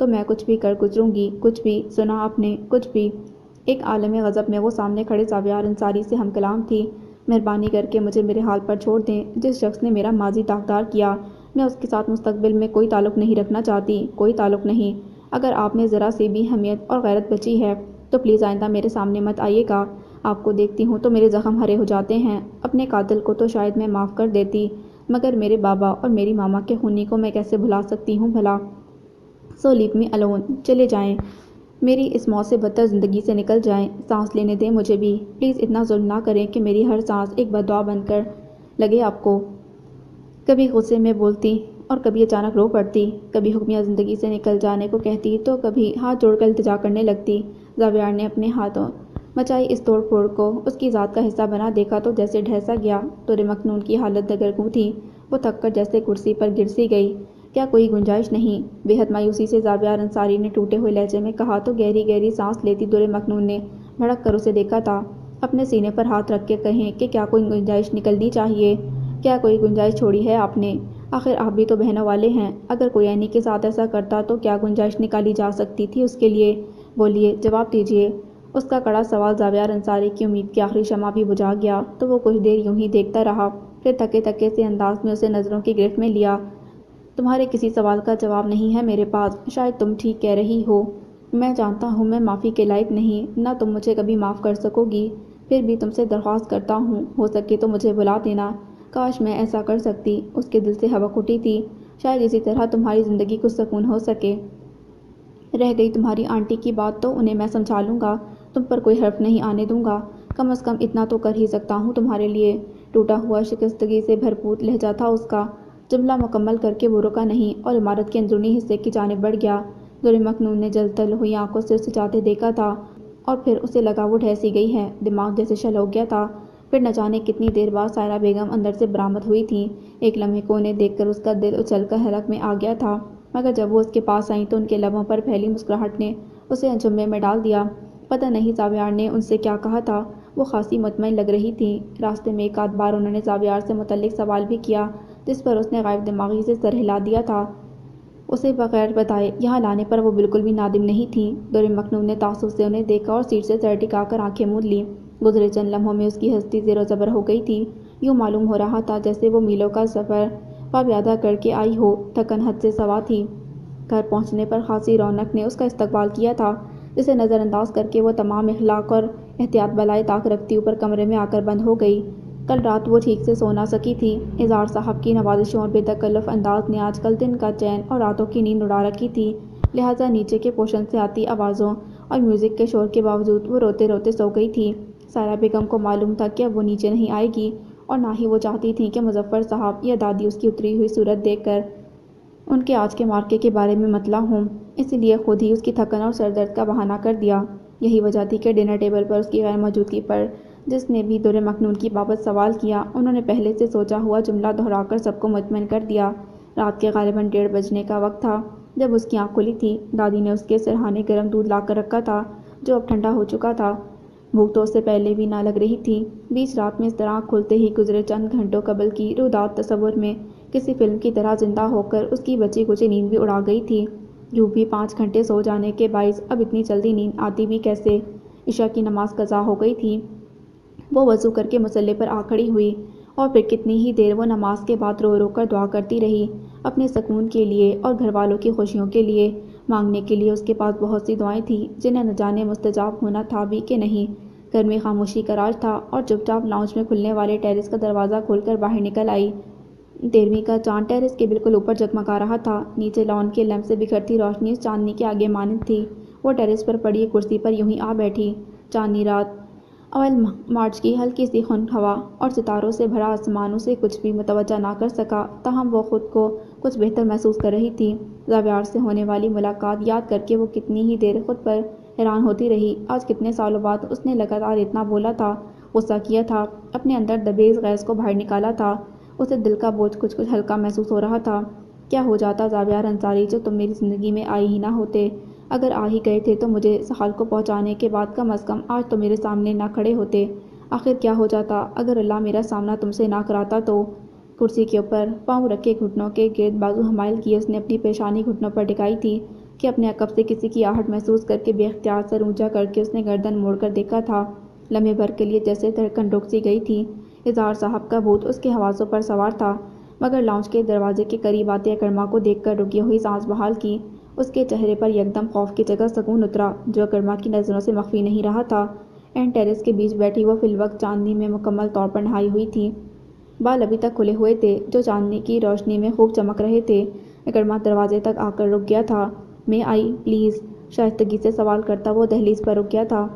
تو میں کچھ بھی کر گزروں گی، کچھ بھی۔ سنا آپ نے؟ کچھ بھی۔ ایک عالم غضب میں وہ سامنے کھڑے زاویار انصاری سے ہم کلام تھی۔ مہربانی کر کے مجھے میرے حال پر چھوڑ دیں۔ جس شخص نے میرا ماضی داغدار کیا، میں اس کے ساتھ مستقبل میں کوئی تعلق نہیں رکھنا چاہتی، کوئی تعلق نہیں۔ اگر آپ میں ذرا سی بھی حمیت اور غیرت بچی ہے تو پلیز آئندہ میرے سامنے مت آئیے گا۔ آپ کو دیکھتی ہوں تو میرے زخم ہرے ہو جاتے ہیں۔ اپنے قاتل کو تو شاید میں معاف کر دیتی، مگر میرے بابا اور میری ماما کے خونی کو میں کیسے بھلا سکتی ہوں بھلا؟ سو لیو می الون۔ چلے جائیں، میری اس موت سے بدتر زندگی سے نکل جائیں۔ سانس لینے دیں مجھے بھی۔ پلیز اتنا ظلم نہ کریں کہ میری ہر سانس ایک بد دعا بن کر لگے آپ کو۔ کبھی غصے میں بولتی اور کبھی اچانک رو پڑتی، کبھی حکمیہ زندگی سے نکل جانے کو کہتی تو کبھی ہاتھ جوڑ کر التجا کرنے لگتی۔ زاویار نے اپنے ہاتھوں مچائی اس توڑ پھوڑ کو اس کی ذات کا حصہ بنا دیکھا تو جیسے ڈھہ سا گیا۔ دور مکنون کی حالت دگرگوں تھی، وہ تھک کر جیسے کرسی پر گر سی گئی۔ کیا کوئی گنجائش نہیں؟ بے حد مایوسی سے زاویار انصاری نے ٹوٹے ہوئے لہجے میں کہا تو گہری گہری سانس لیتی دور مکنون نے بھڑک کر اسے دیکھا تھا۔ اپنے سینے پر ہاتھ رکھ کے کہیں کہ کیا کوئی گنجائش نکلنی چاہیے؟ کیا کوئی گنجائش چھوڑی ہے آپ نے؟ آخر آپ بھی تو بہنوں والے ہیں۔ اگر کوئی عینی کے ساتھ ایسا کرتا تو کیا گنجائش نکالی جا سکتی تھی اس کے لیے؟ بولیے، جواب دیجیے۔ اس کا کڑا سوال زاویار انصاری کی امید کی آخری شمع بھی بجھا گیا تو وہ کچھ دیر یوں ہی دیکھتا رہا، پھر تھکے تھکے سے انداز میں اسے نظروں کی گرفت میں لیا۔ تمہارے کسی سوال کا جواب نہیں ہے میرے پاس۔ شاید تم ٹھیک کہہ رہی ہو، میں جانتا ہوں میں معافی کے لائق نہیں، نہ تم مجھے کبھی معاف کر سکو گی، پھر بھی تم سے درخواست کرتا ہوں ہو سکے تو مجھے بلا دینا۔ کاش میں ایسا کر سکتی۔ اس کے دل سے حوق اٹھی تھی، شاید اسی طرح تمہاری زندگی کو سکون ہو سکے۔ رہ گئی تمہاری آنٹی کی بات تو انہیں میں سمجھا لوں گا، تم پر کوئی حرف نہیں آنے دوں گا، کم از کم اتنا تو کر ہی سکتا ہوں تمہارے لیے۔ ٹوٹا ہوا شکستگی سے بھرپور لہجہ تھا اس کا۔ جملہ مکمل کر کے وہ رکا نہیں اور عمارت کے اندرونی حصے کی جانب بڑھ گیا۔ دور مکنون نے جل تل ہوئی آنکھوں سے اسے جاتے دیکھا تھا اور پھر اسے لگا وہ ڈھہ سی گئی ہے، دماغ جیسے شل ہو گیا تھا۔ پھر نہ جانے کتنی دیر بعد سائرہ بیگم اندر سے برآمد ہوئی تھیں۔ ایک لمحے کو انہیں دیکھ کر اس کا دل اچھل کر حلق میں آ گیا تھا، مگر جب وہ اس کے پاس آئیں تو ان کے لبوں پر پھیلی مسکراہٹ نے اسے اچنبھے میں ڈال دیا۔ پتہ نہیں زاویار نے ان سے کیا کہا تھا، وہ خاصی مطمئن لگ رہی تھیں۔ راستے میں ایک آدھ بار انہوں نے زاویار سے متعلق سوال بھی کیا، جس پر اس نے غائب دماغی سے سر ہلا دیا تھا۔ اسے بغیر بتائے یہاں لانے پر وہ بالکل بھی نادم نہیں تھیں۔ دور مکنون نے تعصب سے انہیں دیکھا اور سیٹ سے سر ٹکا کر آنکھیں موند لیں۔ گزرے چند لمحوں میں اس کی ہستی زیر و زبر ہو گئی تھی۔ یوں معلوم ہو رہا تھا جیسے وہ میلوں کا سفر پا پیادہ کر کے آئی ہو، تھکن حد سے سوا تھی۔ گھر پہنچنے پر خاصی رونق نے اس کا استقبال کیا تھا، جسے نظر انداز کر کے وہ تمام اخلاق اور احتیاط بالائے طاق رکھتی اوپر کمرے میں آ کر بند ہو گئی۔ کل رات وہ ٹھیک سے سو نہ سکی تھی۔ اظہار صاحب کی نوازشوں اور بے تکلف انداز نے آج کل دن کا چین اور راتوں کی نیند اڑا رکھی تھی، لہٰذا نیچے کے پوشن سے آتی آوازوں اور میوزک کے شور کے باوجود وہ روتے روتے سو گئی تھی۔ سائرہ بیگم کو معلوم تھا کہ اب وہ نیچے نہیں آئے گی، اور نہ ہی وہ چاہتی تھیں کہ مظفر صاحب یا دادی اس کی اتری ہوئی صورت دیکھ کر ان کے آج کے معرکے کے بارے میں مطلع ہوں، اس لیے خود ہی اس کی تھکن اور سر درد کا بہانہ کر دیا۔ یہی وجہ تھی کہ ڈنر ٹیبل پر اس کی غیر موجودگی پر جس نے بھی دور مکنون کی بابت سوال کیا، انہوں نے پہلے سے سوچا ہوا جملہ دہرا کر سب کو مطمئن کر دیا۔ رات کے غالباً 1:30 بجنے کا وقت تھا جب اس کی آنکھ کھلی تھی۔ دادی نے اس کے سرہانے گرم دودھ لا کر رکھا تھا جو اب ٹھنڈا ہو چکا تھا۔ بھوک تو اس سے پہلے بھی نہ لگ رہی تھی۔ بیچ رات میں اس طرح آنکھ کھلتے ہی گزرے چند گھنٹوں قبل کی رودات تصور میں کسی فلم کی طرح زندہ ہو کر اس کی بچی کچی نیند بھی اڑا گئی تھی۔ یوں بھی 5 گھنٹے سو جانے کے باعث اب اتنی جلدی نیند آتی بھی کیسے؟ عشاء کی نماز قضا ہو گئی تھی۔ وہ وضو کر کے مصلے پر آ کھڑی ہوئی اور پھر کتنی ہی دیر وہ نماز کے بعد رو رو کر دعا کرتی رہی، اپنے سکون کے لیے اور گھر والوں کی خوشیوں کے لیے۔ مانگنے کے لیے اس کے پاس بہت سی دعائیں تھیں جنہیں نہ جانے مستجاب ہونا تھا بھی کہ نہیں۔ گھر میں خاموشی کا راج تھا اور چپ چاپ لاؤنج میں کھلنے والے ٹیرس کا دروازہ کھول کر باہر نکل آئی۔ 13ویں کا چاند ٹیرس کے بالکل اوپر جگمگا رہا تھا۔ نیچے لان کے لیمپ سے بکھرتی روشنی اس چاندنی کے آگے مانند تھی۔ وہ ٹیرس پر پڑی ایک کرسی پر یوں ہی آ بیٹھی۔ چاندنی رات، اوائل مارچ کی ہلکی سی خنک ہوا اور ستاروں سے بھرا آسمان اسے کچھ بھی متوجہ نہ کر سکا، تاہم وہ خود کو کچھ بہتر محسوس کر رہی تھی۔ زاویار سے ہونے والی ملاقات یاد کر کے وہ کتنی ہی دیر خود پر حیران ہوتی رہی۔ آج کتنے سالوں بعد اس نے لگاتار اتنا بولا تھا، غصہ کیا تھا، اپنے اندر دبے اس غیظ کو باہر نکالا تھا۔ اسے دل کا بوجھ کچھ ہلکا محسوس ہو رہا تھا۔ کیا ہو جاتا زاویار انصاری جو تم میری زندگی میں آئے ہی نہ ہوتے؟ اگر آ ہی گئے تھے تو مجھے اس حال کو پہنچانے کے بعد کم از کم آج تو میرے سامنے نہ کھڑے ہوتے۔ آخر کیا ہو جاتا اگر اللہ میرا سامنا تم سے نہ کراتا تو؟ کرسی کے اوپر پاؤں رکھے گھٹنوں کے گرد بازو حمائل کیے اس نے اپنی پیشانی گھٹنوں پر ٹکائی تھی۔ کہ اپنے عقب سے کسی کی آہٹ محسوس کر کے بے اختیار سر اونچا کر کے اس نے گردن موڑ کر دیکھا تھا۔ لمحے بھر کے لیے جیسے دھڑکن رک سی گئی تھی۔ اظہار صاحب کا بھوت اس کے حواسوں پر سوار تھا، مگر لاؤنج کے دروازے کے قریب آتے اکرما کو دیکھ کر رکی ہوئی سانس بحال کی۔ اس کے چہرے پر یکدم خوف کی جگہ سکون اترا، جو اکرما کی نظروں سے مخفی نہیں رہا تھا۔ اینڈ ٹیرس کے بیچ بیٹھی وہ فی الوقت چاندنی میں مکمل طور پر نہائی ہوئی تھی۔ بال ابھی تک کھلے ہوئے تھے، جو چاندنی کی روشنی میں خوب چمک رہے تھے۔ اکرما دروازے تک آ کر رک گیا تھا۔ میں آئی پلیز؟ شائستگی سے سوال کرتا وہ دہلیز پر رک گیا تھا۔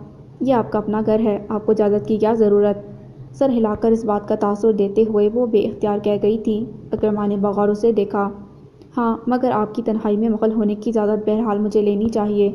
یہ آپ کا اپنا گھر ہے، آپ کو اجازت کی کیا ضرورت؟ سر ہلا کر اس بات کا تاثر دیتے ہوئے وہ بے اختیار کہہ گئی تھی۔ اکرما نے بغور اسے دیکھا۔ ہاں، مگر آپ کی تنہائی میں مغل ہونے کی اجازت بہرحال مجھے لینی چاہیے،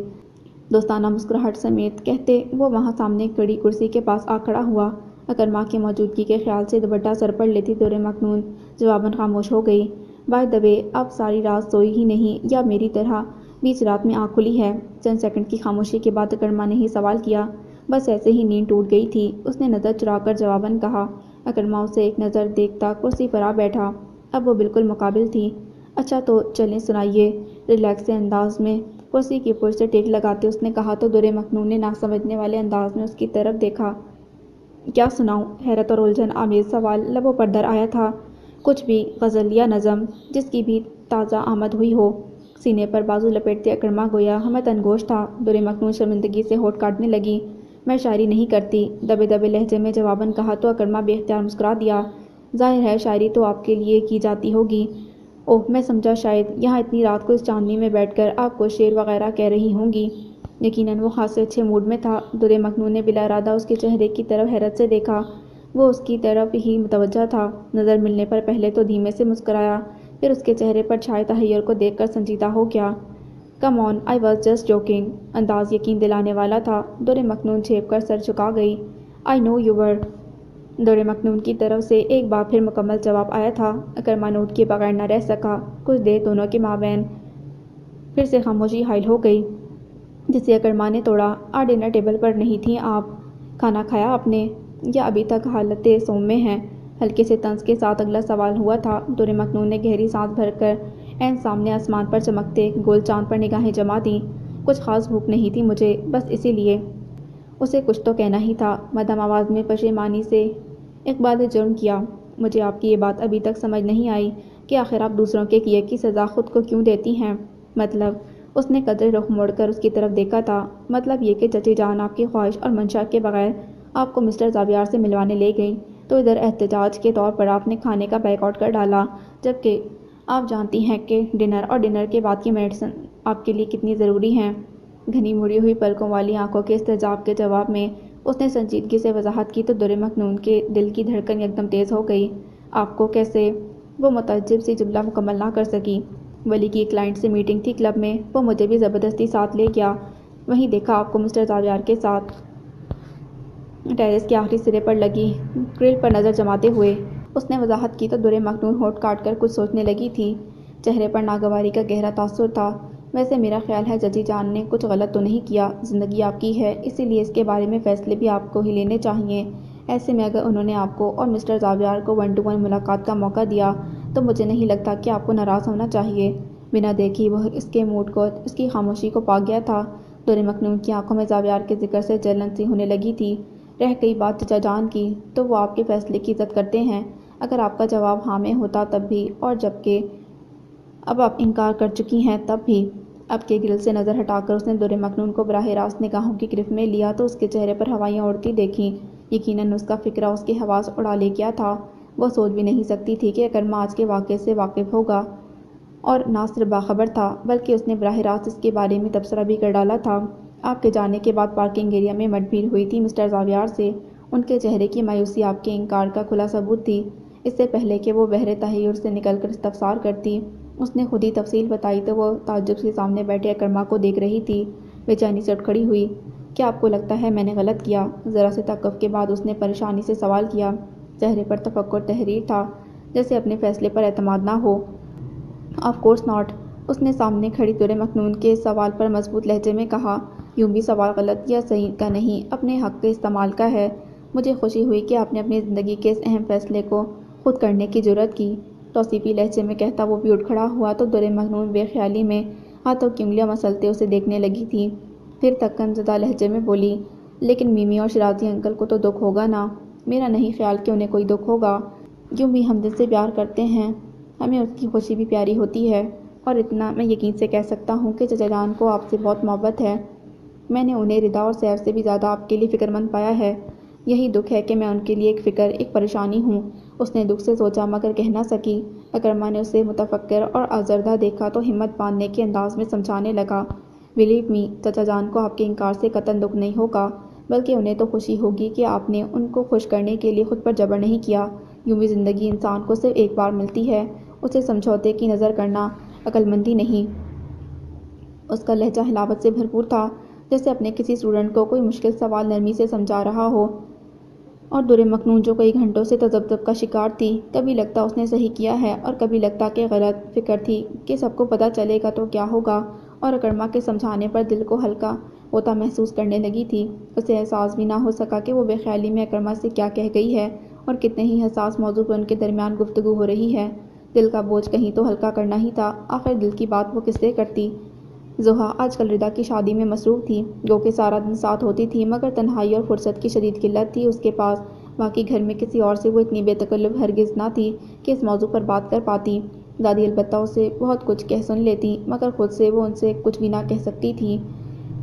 دوستانہ مسکراہٹ سمیت کہتے وہ وہاں سامنے کھڑی کرسی کے پاس آ کھڑا ہوا۔ اکرما کی موجودگی کے خیال سے دوپٹہ سر پر لیتی دور مکنون جواباً خاموش ہو گئی۔ بائی دی وے، اب ساری رات سوئی ہی نہیں یا میری طرح بیچ رات میں آنکھ کھلی ہے؟ چند سیکنڈ کی خاموشی کے بعد اکرما نے ہی سوال کیا۔ بس ایسے ہی نیند ٹوٹ گئی تھی، اس نے نظر چرا کر جواباً کہا۔ اکرما اسے ایک نظر دیکھتا کرسی پر آ بیٹھا۔ اب وہ بالکل مقابل تھی۔ اچھا تو چلیں سنائیے، ریلیکس سے انداز میں کرسی کی پشت سے ٹیک لگاتے اس نے کہا تو دور مکنون نے ناسمجھنے والے انداز میں اس کی طرف دیکھا۔ کیا سناؤں؟ حیرت اور الجھن آمیز سوال لبوں پر در آیا تھا۔ کچھ بھی، غزل یا نظم، جس کی بھی تازہ آمد ہوئی ہو۔ سینے پر بازو لپیٹتے اکرما گویا ہمیں تنگوش تھا۔ دور مکنون شرمندگی سے ہونٹ کاٹنے لگی۔ میں شاعری نہیں کرتی، دبے دبے لہجے میں جواباً کہا تو اکرما بے اختیار مسکرا دیا۔ ظاہر ہے شاعری تو آپ کے لیے کی جاتی ہوگی۔ اوہ، میں سمجھا شاید یہاں اتنی رات کو اس چاندنی میں بیٹھ کر آپ کو شعر وغیرہ کہہ رہی ہوں گی۔ یقیناً وہ خاصے اچھے موڈ میں تھا۔ دور مکنون نے بلا ارادہ اس کے چہرے کی طرف حیرت سے دیکھا۔ وہ اس کی طرف ہی متوجہ تھا۔ نظر ملنے پر پہلے تو دھیمے سے مسکرایا، پھر اس کے چہرے پر چھائے تحیر کو دیکھ کر سنجیدہ ہو گیا۔ کم آن، آئی واز جسٹ جوکنگ۔ انداز یقین دلانے والا تھا۔ دور مکنون جھیپ کر سر جھکا گئی۔ آئی نو یو ور۔ دور مکنون کی طرف سے ایک بار پھر مکمل جواب آیا تھا۔ اکرما نوٹ کیے بغیر نہ رہ سکا۔ کچھ دیر دونوں کے مابین پھر سے خاموشی حائل ہو گئی، جسے اکرما نے توڑا۔ آج ڈنر ٹیبل پر نہیں تھیں آپ؟ کھانا کھایا آپ نے، یا ابھی تک حالت سوم میں ہیں؟ ہلکے سے طنز کے ساتھ اگلا سوال ہوا تھا۔ دور مکنون نے گہری سانس بھر کر عین سامنے آسمان پر چمکتے گول چاند پر نگاہیں جما دیں۔ کچھ خاص بھوک نہیں تھی مجھے، بس اسی لیے۔ اسے کچھ تو کہنا ہی تھا۔ مدھم آواز میں پشیمانی سے اقبال نے جرم کیا۔ مجھے آپ کی یہ بات ابھی تک سمجھ نہیں آئی کہ آخر آپ دوسروں کے کیے کی سزا خود کو کیوں دیتی ہیں؟ مطلب؟ اس نے قدرے رخ موڑ کر اس کی طرف دیکھا تھا۔ مطلب یہ کہ چچی جان آپ کی خواہش اور منشا کے بغیر آپ کو مسٹر زاویار سے ملوانے لے گئیں، تو ادھر احتجاج کے طور پر آپ نے کھانے کا بیک آؤٹ کر ڈالا، جبکہ آپ جانتی ہیں کہ ڈنر اور ڈنر کے بعد کی میڈیسن آپ کے لیے کتنی ضروری ہیں۔ گھنی مڑی ہوئی پلکوں والی آنکھوں کے استحجاب کے جواب میں اس نے سنجیدگی سے وضاحت کی تو دور مکنون کے دل کی دھڑکن یکدم تیز ہو گئی۔ آپ کو کیسے؟ وہ متعجب سی جملہ مکمل نہ کر سکی۔ ولی کی کلائنٹ سے میٹنگ تھی کلب میں، وہ مجھے بھی زبردستی ساتھ لے گیا۔ وہیں دیکھا آپ کو مسٹر زاویار کے ساتھ۔ ٹیرس کے آخری سرے پر لگی گرل پر نظر جماتے ہوئے اس نے وضاحت کی تو دور مکنون ہونٹ کاٹ کر کچھ سوچنے لگی تھی۔ چہرے پر ناگواری کا گہرا تاثر تھا۔ ویسے میرا خیال ہے چچی جان نے کچھ غلط تو نہیں کیا، زندگی آپ کی ہے، اسی لیے اس کے بارے میں فیصلے بھی آپ کو ہی لینے چاہئیں۔ ایسے میں اگر انہوں نے آپ کو اور مسٹر زاویار کو 1 to 1 ملاقات کا موقع دیا تو مجھے نہیں لگتا کہ آپ کو ناراض ہونا چاہیے۔ بنا دیکھی وہ اس کے موڈ کو، اس کی خاموشی کو پا گیا تھا۔ دور مکنون کی آنکھوں میں زاویار کے ذکر سے جلن سی ہونے لگی تھی۔ رہ گئی بات چچا جان کی، تو وہ آپ کے فیصلے کی عزت کرتے ہیں۔ اگر آپ کا جواب ہاں میں ہوتا تب بھی، اور جبکہ اب آپ انکار کر چکی ہیں تب بھی۔ اب کے گرل سے نظر ہٹا کر اس نے دور مکنون کو براہ راست نگاہوں کی گرفت میں لیا تو اس کے چہرے پر ہوائیاں اڑتی دیکھیں۔ یقیناً اس کا فکرہ اس کے حواس اڑا لے گیا تھا۔ وہ سوچ بھی نہیں سکتی تھی کہ اکرما آج کے واقعے سے واقف ہوگا، اور نہ صرف باخبر تھا بلکہ اس نے براہ راست اس کے بارے میں تبصرہ بھی کر ڈالا تھا۔ آپ کے جانے کے بعد پارکنگ ایریا میں مڈ بھیڑ ہوئی تھی مسٹر زاویار سے۔ ان کے چہرے کی مایوسی آپ کے انکار کا کھلا ثبوت تھی۔ اس سے پہلے کہ وہ بحر تحیر سے نکل کر استفسار کرتی، اس نے خود ہی تفصیل بتائی تو وہ تعجب سے سامنے بیٹھے اکرما کو دیکھ رہی تھی۔ بے چینی سے اٹھ کھڑی ہوئی۔ کیا آپ کو لگتا ہے میں نے غلط کیا؟ ذرا سے توقف کے بعد اس نے پریشانی سے سوال کیا۔ چہرے پر تفکر تحریر تھا، جیسے اپنے فیصلے پر اعتماد نہ ہو۔ آف کورس ناٹ، اس نے سامنے کھڑی دور مکنون کے اس سوال پر مضبوط لہجے میں کہا۔ یوں بھی سوال غلط یا صحیح کا نہیں، اپنے حق کے استعمال کا ہے۔ مجھے خوشی ہوئی کہ آپ نے اپنی زندگی کے اس اہم فیصلے کو خود کرنے کی جرأت کی۔ توصیفی لہجے میں کہتا وہ بھی اٹھ کھڑا ہوا تو دور مکنون بے خیالی میں ہاتھوں کی انگلیاں مسلتے اسے دیکھنے لگی تھی۔ پھر تھکن زدہ لہجے میں بولی، لیکن میمی اور شرازی انکل کو تو دکھ ہوگا نا؟ میرا نہیں خیال کہ انہیں کوئی دکھ ہوگا، کیوں بھی ہم دل سے پیار کرتے ہیں، ہمیں اس کی خوشی بھی پیاری ہوتی ہے۔ اور اتنا میں یقین سے کہہ سکتا ہوں کہ چچا جان کو آپ سے بہت محبت ہے۔ میں نے انہیں ردا اور سیف سے بھی زیادہ آپ کے لیے فکر مند پایا ہے۔ یہی دکھ ہے کہ میں ان کے لیے ایک فکر، ایک پریشانی ہوں۔ اس نے دکھ سے سوچا مگر کہہ نہ سکی۔ اکرما نے اسے متفکر اور آزردہ دیکھا تو ہمت باندھنے کے انداز میں سمجھانے لگا، بلیو می، چچا جان کو آپ کے انکار سے قطعاً دکھ نہیں ہوگا، بلکہ انہیں تو خوشی ہوگی کہ آپ نے ان کو خوش کرنے کے لیے خود پر جبر نہیں کیا۔ یوں بھی زندگی انسان کو صرف ایک بار ملتی ہے، اسے سمجھوتے کی نظر کرنا عقل مندی نہیں۔ اس کا لہجہ حلاوت سے بھرپور تھا، جیسے اپنے کسی اسٹوڈنٹ کو کوئی مشکل سوال نرمی سے سمجھا رہا ہو۔ اور در مکنون جو کئی گھنٹوں سے تذبذب کا شکار تھی، کبھی لگتا اس نے صحیح کیا ہے اور کبھی لگتا کہ غلط، فکر تھی کہ سب کو پتہ چلے گا تو کیا ہوگا، اور اکرما کے سمجھانے پر دل کو ہلکا ہوتا محسوس کرنے لگی تھی۔ اسے احساس بھی نہ ہو سکا کہ وہ بے خیالی میں اکرما سے کیا کہہ گئی ہے اور کتنے ہی حساس موضوع پر ان کے درمیان گفتگو ہو رہی ہے۔ دل کا بوجھ کہیں تو ہلکا کرنا ہی تھا، آخر دل کی بات وہ کس سے کرتی؟ زحا آج کل ردا کی شادی میں مصروف تھی، گو کہ سارا دن ساتھ ہوتی تھی، مگر تنہائی اور فرصت کی شدید قلت تھی اس کے پاس۔ باقی گھر میں کسی اور سے وہ اتنی بے تکلف ہرگز نہ تھی کہ اس موضوع پر بات کر پاتی۔ دادی البتہ اسے بہت کچھ کہہ سن لیتی، مگر خود سے وہ ان سے کچھ بھی نہ کہہ سکتی تھی۔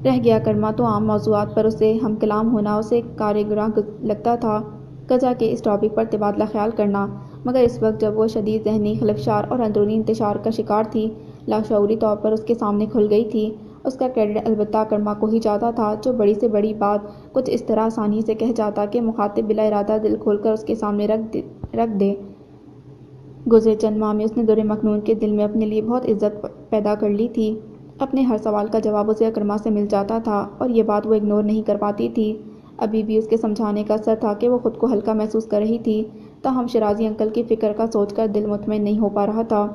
رہ گیا اکرما تو عام موضوعات پر اسے ہم کلام ہونا اسے کار گراں لگتا تھا، قضا کے اس ٹاپک پر تبادلہ خیال کرنا۔ مگر اس وقت جب وہ شدید ذہنی خلفشار اور اندرونی انتشار کا شکار تھی، لاشعوری طور پر اس کے سامنے کھل گئی تھی۔ اس کا کریڈٹ البتہ اکرما کو ہی جاتا تھا، جو بڑی سے بڑی بات کچھ اس طرح آسانی سے کہہ جاتا کہ مخاطب بلا ارادہ دل کھول کر اس کے سامنے رکھ دے۔ گزرے چند ماہ میں اس نے در مکنون کے دل میں اپنے لیے بہت عزت پیدا کر لی تھی۔ اپنے ہر سوال کا جواب اسے اکرما سے مل جاتا تھا اور یہ بات وہ اگنور نہیں کر پاتی تھی۔ ابھی بھی اس کے سمجھانے کا اثر تھا کہ وہ خود کو ہلکا محسوس کر رہی تھی، تاہم شرازی انکل کی فکر کا سوچ کر دل مطمئن نہیں ہو پا رہا تھا۔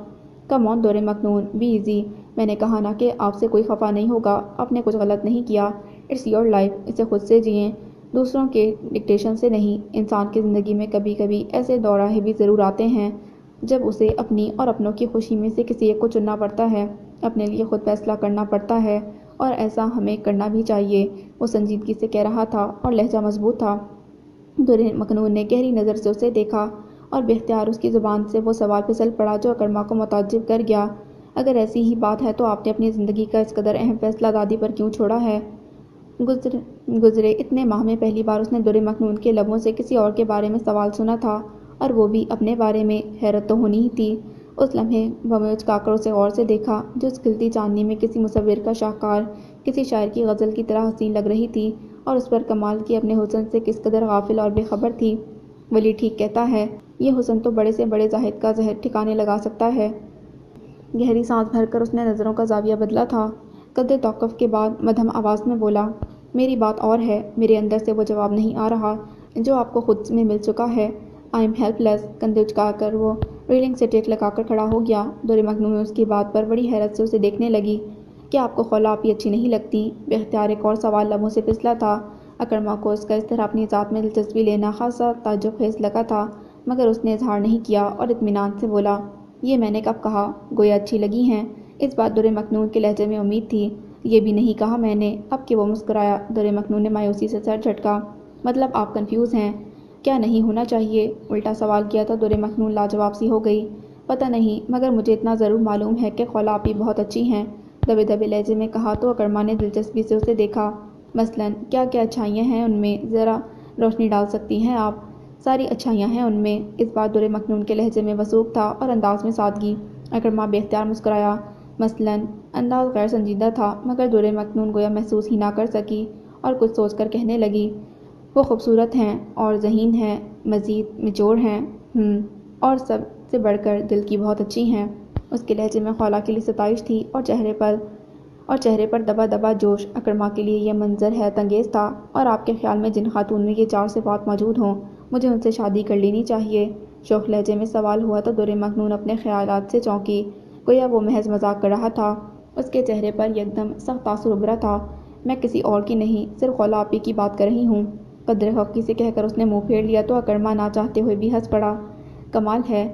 کم آن در مکنون، بی ایزی، میں نے کہا نا کہ آپ سے کوئی خفا نہیں ہوگا، آپ نے کچھ غلط نہیں کیا۔ اٹس یور لائف، اسے خود سے جئیں، دوسروں کے ڈکٹیشن سے نہیں۔ انسان کی زندگی میں کبھی کبھی ایسے دوراہے بھی ضرور آتے ہیں جب اسے اپنی اور اپنوں کی خوشی میں سے کسی ایک کو چننا پڑتا ہے، اپنے لیے خود فیصلہ کرنا پڑتا ہے، اور ایسا ہمیں کرنا بھی چاہیے۔ وہ سنجیدگی سے کہہ رہا تھا اور لہجہ مضبوط تھا۔ در مکنون نے گہری نظر سے اسے دیکھا اور بے اختیار اس کی زبان سے وہ سوال پھسل پڑا جو اکرما کو متعجب کر گیا، اگر ایسی ہی بات ہے تو آپ نے اپنی زندگی کا اس قدر اہم فیصلہ دادی پر کیوں چھوڑا ہے؟ گزرے اتنے ماہ میں پہلی بار اس نے در مکنون کے لبوں سے کسی اور کے بارے میں سوال سنا تھا، اور وہ بھی اپنے بارے میں۔ حیرت تو ہونی ہی تھی۔ اس لمحے بھویں اچکا کر اسے غور سے دیکھا، جو اس کھلتی چاندنی میں کسی مصور کا شاہکار، کسی شاعر کی غزل کی طرح حسین لگ رہی تھی، اور اس پر کمال کی اپنے حسن سے کس قدر غافل اور بے خبر تھی۔ ولی ٹھیک کہتا ہے، یہ حسن تو بڑے سے بڑے زاہد کا زہر ٹھکانے لگا سکتا ہے۔ گہری سانس بھر کر اس نے نظروں کا زاویہ بدلا تھا۔ قدرے توقف کے بعد مدھم آواز میں بولا، میری بات اور ہے۔ میرے اندر سے وہ جواب نہیں آ رہا جو آپ کو خود میں مل چکا ہے۔ آئی ایم ہیلپ لیس۔ کندھے اچکا کر وہ ریلنگ سے ٹیک لگا کر کھڑا ہو گیا۔ در مکنون اس کی بات پر بڑی حیرت سے اسے دیکھنے لگی۔ کیا آپ کو خولا آپی اچھی نہیں لگتی؟ بے اختیار ایک اور سوال لبوں سے پھسلا تھا۔ اکرما کو اس کا اس طرح اپنی ذات میں دلچسپی لینا خاصا تعجب خیز لگا تھا، مگر اس نے اظہار نہیں کیا اور اطمینان سے بولا، یہ میں نے کب کہا؟ گویا اچھی لگی ہیں۔ اس بات در مکنون کے لہجے میں امید تھی۔ یہ بھی نہیں کہا میں نے۔ اب کہ وہ مسکرایا، در مکنون نے مایوسی سے سر جھٹکا۔ مطلب آپ کنفیوز ہیں؟ کیا نہیں ہونا چاہیے؟ الٹا سوال کیا تو در مکنون لاجواب سی ہو گئی۔ پتہ نہیں، مگر مجھے اتنا ضرور معلوم ہے کہ خولا آپی بہت اچھی ہیں، دبے دبے لہجے میں کہا تو اکرما نے دلچسپی سے اسے دیکھا۔ مثلاً کیا کیا اچھائیاں ہیں ان میں؟ ذرا روشنی ڈال سکتی ہیں آپ؟ ساری اچھائیاں ہیں ان میں۔ اس بار در مکنون کے لہجے میں وثوق تھا اور انداز میں سادگی۔ اکرما بے اختیار مسکرایا۔ مثلاً؟ انداز غیر سنجیدہ تھا، مگر در مکنون گویا محسوس ہی نہ کر سکی اور کچھ سوچ کر کہنے لگی، وہ خوبصورت ہیں اور ذہین ہیں، مزید میچور ہیں، اور سب سے بڑھ کر دل کی بہت اچھی ہیں۔ اس کے لہجے میں خولا کے لیے ستائش تھی اور چہرے پر دبا دبا جوش۔ اکرما کے لیے یہ منظر حیرت انگیز تھا۔ اور آپ کے خیال میں جن خاتون میں یہ چار صفات موجود ہوں، مجھے ان سے شادی کر لینی چاہیے؟ شوخ لہجے میں سوال ہوا تو در مکنون اپنے خیالات سے چونکی، گویا وہ محض مذاق کر رہا تھا۔ اس کے چہرے پر یکدم سخت تاثر ابھرا تھا۔ میں کسی اور کی نہیں، صرف خولا آپی کی بات کر رہی ہوں۔ قدرے خفگی سے کہہ کر اس نے منہ پھیر لیا تو اکرما نہ چاہتے ہوئے بھی ہنس پڑا۔ کمال ہے،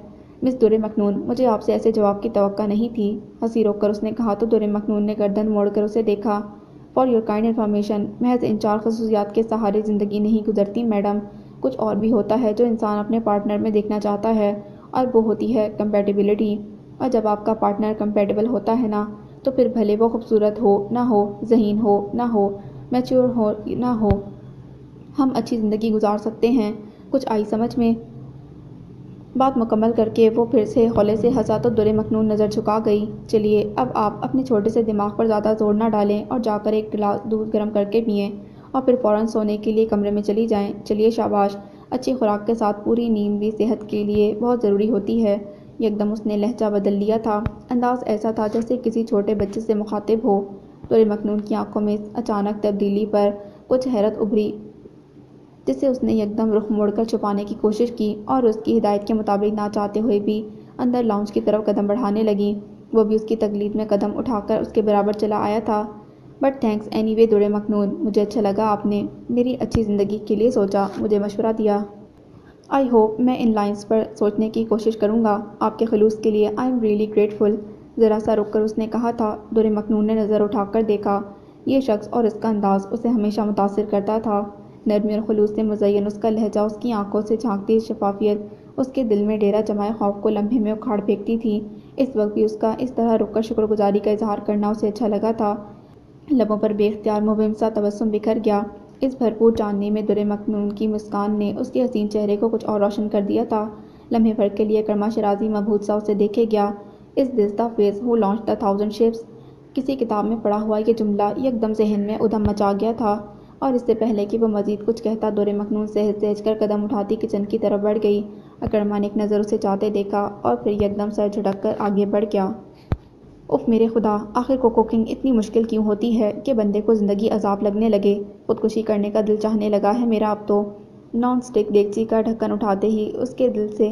مس در مکنون، مجھے آپ سے ایسے جواب کی توقع نہیں تھی، ہنسی روک کر اس نے کہا تو در مکنون نے گردن موڑ کر اسے دیکھا۔ فار یور کائنڈ انفارمیشن، محض ان 4 خصوصیات کے سہارے زندگی نہیں گزرتی میڈم، کچھ اور بھی ہوتا ہے جو انسان اپنے پارٹنر میں دیکھنا چاہتا ہے، اور وہ ہوتی ہے کمپیٹیبلٹی۔ اور جب آپ کا پارٹنر کمپیٹیبل ہوتا ہے نا، تو پھر بھلے وہ خوبصورت ہو نہ ہو، ذہین ہو نہ ہو، میچور ہو نہ ہو، ہم اچھی زندگی گزار سکتے ہیں۔ کچھ آئی سمجھ میں؟ بات مکمل کر کے وہ پھر سے ہولے سے ہنسا تو در مکنون نظر جھکا گئی۔ چلیے اب آپ اپنے چھوٹے سے دماغ پر زیادہ زور نہ ڈالیں اور جا کر ایک گلاس دودھ گرم کر کے پئیں اور پھر فوراً سونے کے لیے کمرے میں چلی جائیں۔ چلیے شاباش، اچھی خوراک کے ساتھ پوری نیند بھی صحت کے لیے بہت ضروری ہوتی ہے۔ یکدم اس نے لہجہ بدل لیا تھا، انداز ایسا تھا جیسے کسی چھوٹے بچے سے مخاطب ہو۔ در مکنون کی آنکھوں میں اس اچانک تبدیلی پر کچھ حیرت ابھری جسے اس نے یکدم رخ موڑ کر چھپانے کی کوشش کی اور اس کی ہدایت کے مطابق نہ چاہتے ہوئے بھی اندر لاؤنج کی طرف قدم بڑھانے لگی۔ وہ بھی اس کی تقلید میں قدم اٹھا کر اس کے برابر چلا آیا تھا۔ بٹ تھینکس اینی وے در مکنون، مجھے اچھا لگا آپ نے میری اچھی زندگی کے لیے سوچا، مجھے مشورہ دیا۔ آئی ہوپ میں ان لائنز پر سوچنے کی کوشش کروں گا۔ آپ کے خلوص کے لیے آئی ایم ریئلی گریٹفل، ذرا سا رک کر اس نے کہا تھا۔ در مکنون نے نظر اٹھا کر دیکھا۔ یہ شخص اور اس کا انداز اسے ہمیشہ متاثر کرتا تھا۔ نرمی اور خلوص سے مزین اس کا لہجہ، اس کی آنکھوں سے جھانکتی شفافیت اس کے دل میں ڈیرہ جمائے خوف کو لمحے میں اکھاڑ پھینکتی تھی۔ اس وقت بھی اس کا اس طرح رک کر شکر گزاری کا اظہار کرنا اسے اچھا لگا تھا۔ لبوں پر بے اختیار مبہم سا تبسم بکھر گیا۔ اس بھرپور چاندنی میں در مکنون کی مسکان نے اس کے حسین چہرے کو کچھ اور روشن کر دیا تھا۔ لمحے بھر کے لیے کرما شرازی مبہوت سا اسے دیکھے گیا۔ Is this the face who launch the 1000 ships? کسی کتاب میں پڑھا ہوا یہ جملہ یکدم ذہن میں ادھم مچا گیا تھا، اور اس سے پہلے کہ وہ مزید کچھ کہتا در مکنون سہج سہج کر قدم اٹھاتی کچن کی طرف بڑھ گئی۔ اکرما نے ایک نظر اسے چاہتے دیکھا اور پھر یکدم سر جھٹک کر آگے بڑھ گیا۔ اف میرے خدا، آخر کو کوکنگ اتنی مشکل کیوں ہوتی ہے کہ بندے کو زندگی عذاب لگنے لگے؟ خودکشی کرنے کا دل چاہنے لگا ہے میرا اب تو۔ نان اسٹک دیگچی کا ڈھکن اٹھاتے ہی اس کے دل سے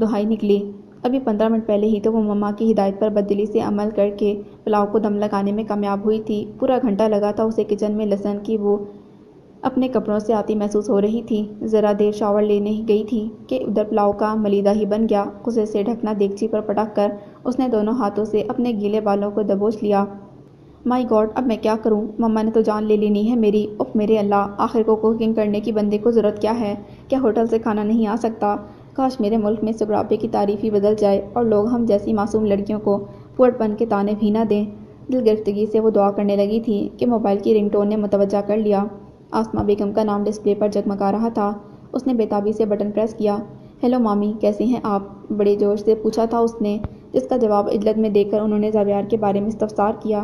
دہائی نکلی۔ ابھی 15 منٹ پہلے ہی تو وہ مما کی ہدایت پر بددلی سے عمل کر کے پلاؤ کو دم لگانے میں کامیاب ہوئی تھی۔ پورا گھنٹہ لگا تھا اسے کچن میں لہسن کی بو اپنے کپڑوں سے آتی محسوس ہو رہی تھی۔ ذرا دیر شاور لینے ہی گئی تھی کہ ادھر پلاؤ کا ملیدہ ہی بن گیا۔ غصے سے ڈھکنا دیگچی پر پٹک کر اس نے دونوں ہاتھوں سے اپنے گیلے بالوں کو دبوچ لیا۔ مائی گاڈ، اب میں کیا کروں؟ مما نے تو جان لے لینی ہے میری۔ اف میرے اللہ، آخر کو کوکنگ کرنے کی بندے کو ضرورت کیا ہے؟ کیا ہوٹل سے کھانا نہیں آ سکتا؟ کاش میرے ملک میں سگراپے کی تعریف ہی بدل جائے اور لوگ ہم جیسی معصوم لڑکیوں کو پھوڑ پن کے طعنے بھی نہ دیں۔ دل گرفتگی سے وہ دعا کرنے لگی تھی کہ موبائل کی رنگ ٹون نے متوجہ کر لیا۔ آسماء بیگم کا نام ڈسپلے پر جگمگا رہا تھا۔ اس نے بے تابی سے بٹن پریس کیا۔ ہیلو مامی، کیسی ہیں آپ؟ بڑے جوش سے پوچھا تھا اس نے، جس کا جواب عجلت میں دے کر انہوں نے زاویار کے بارے میں استفسار کیا۔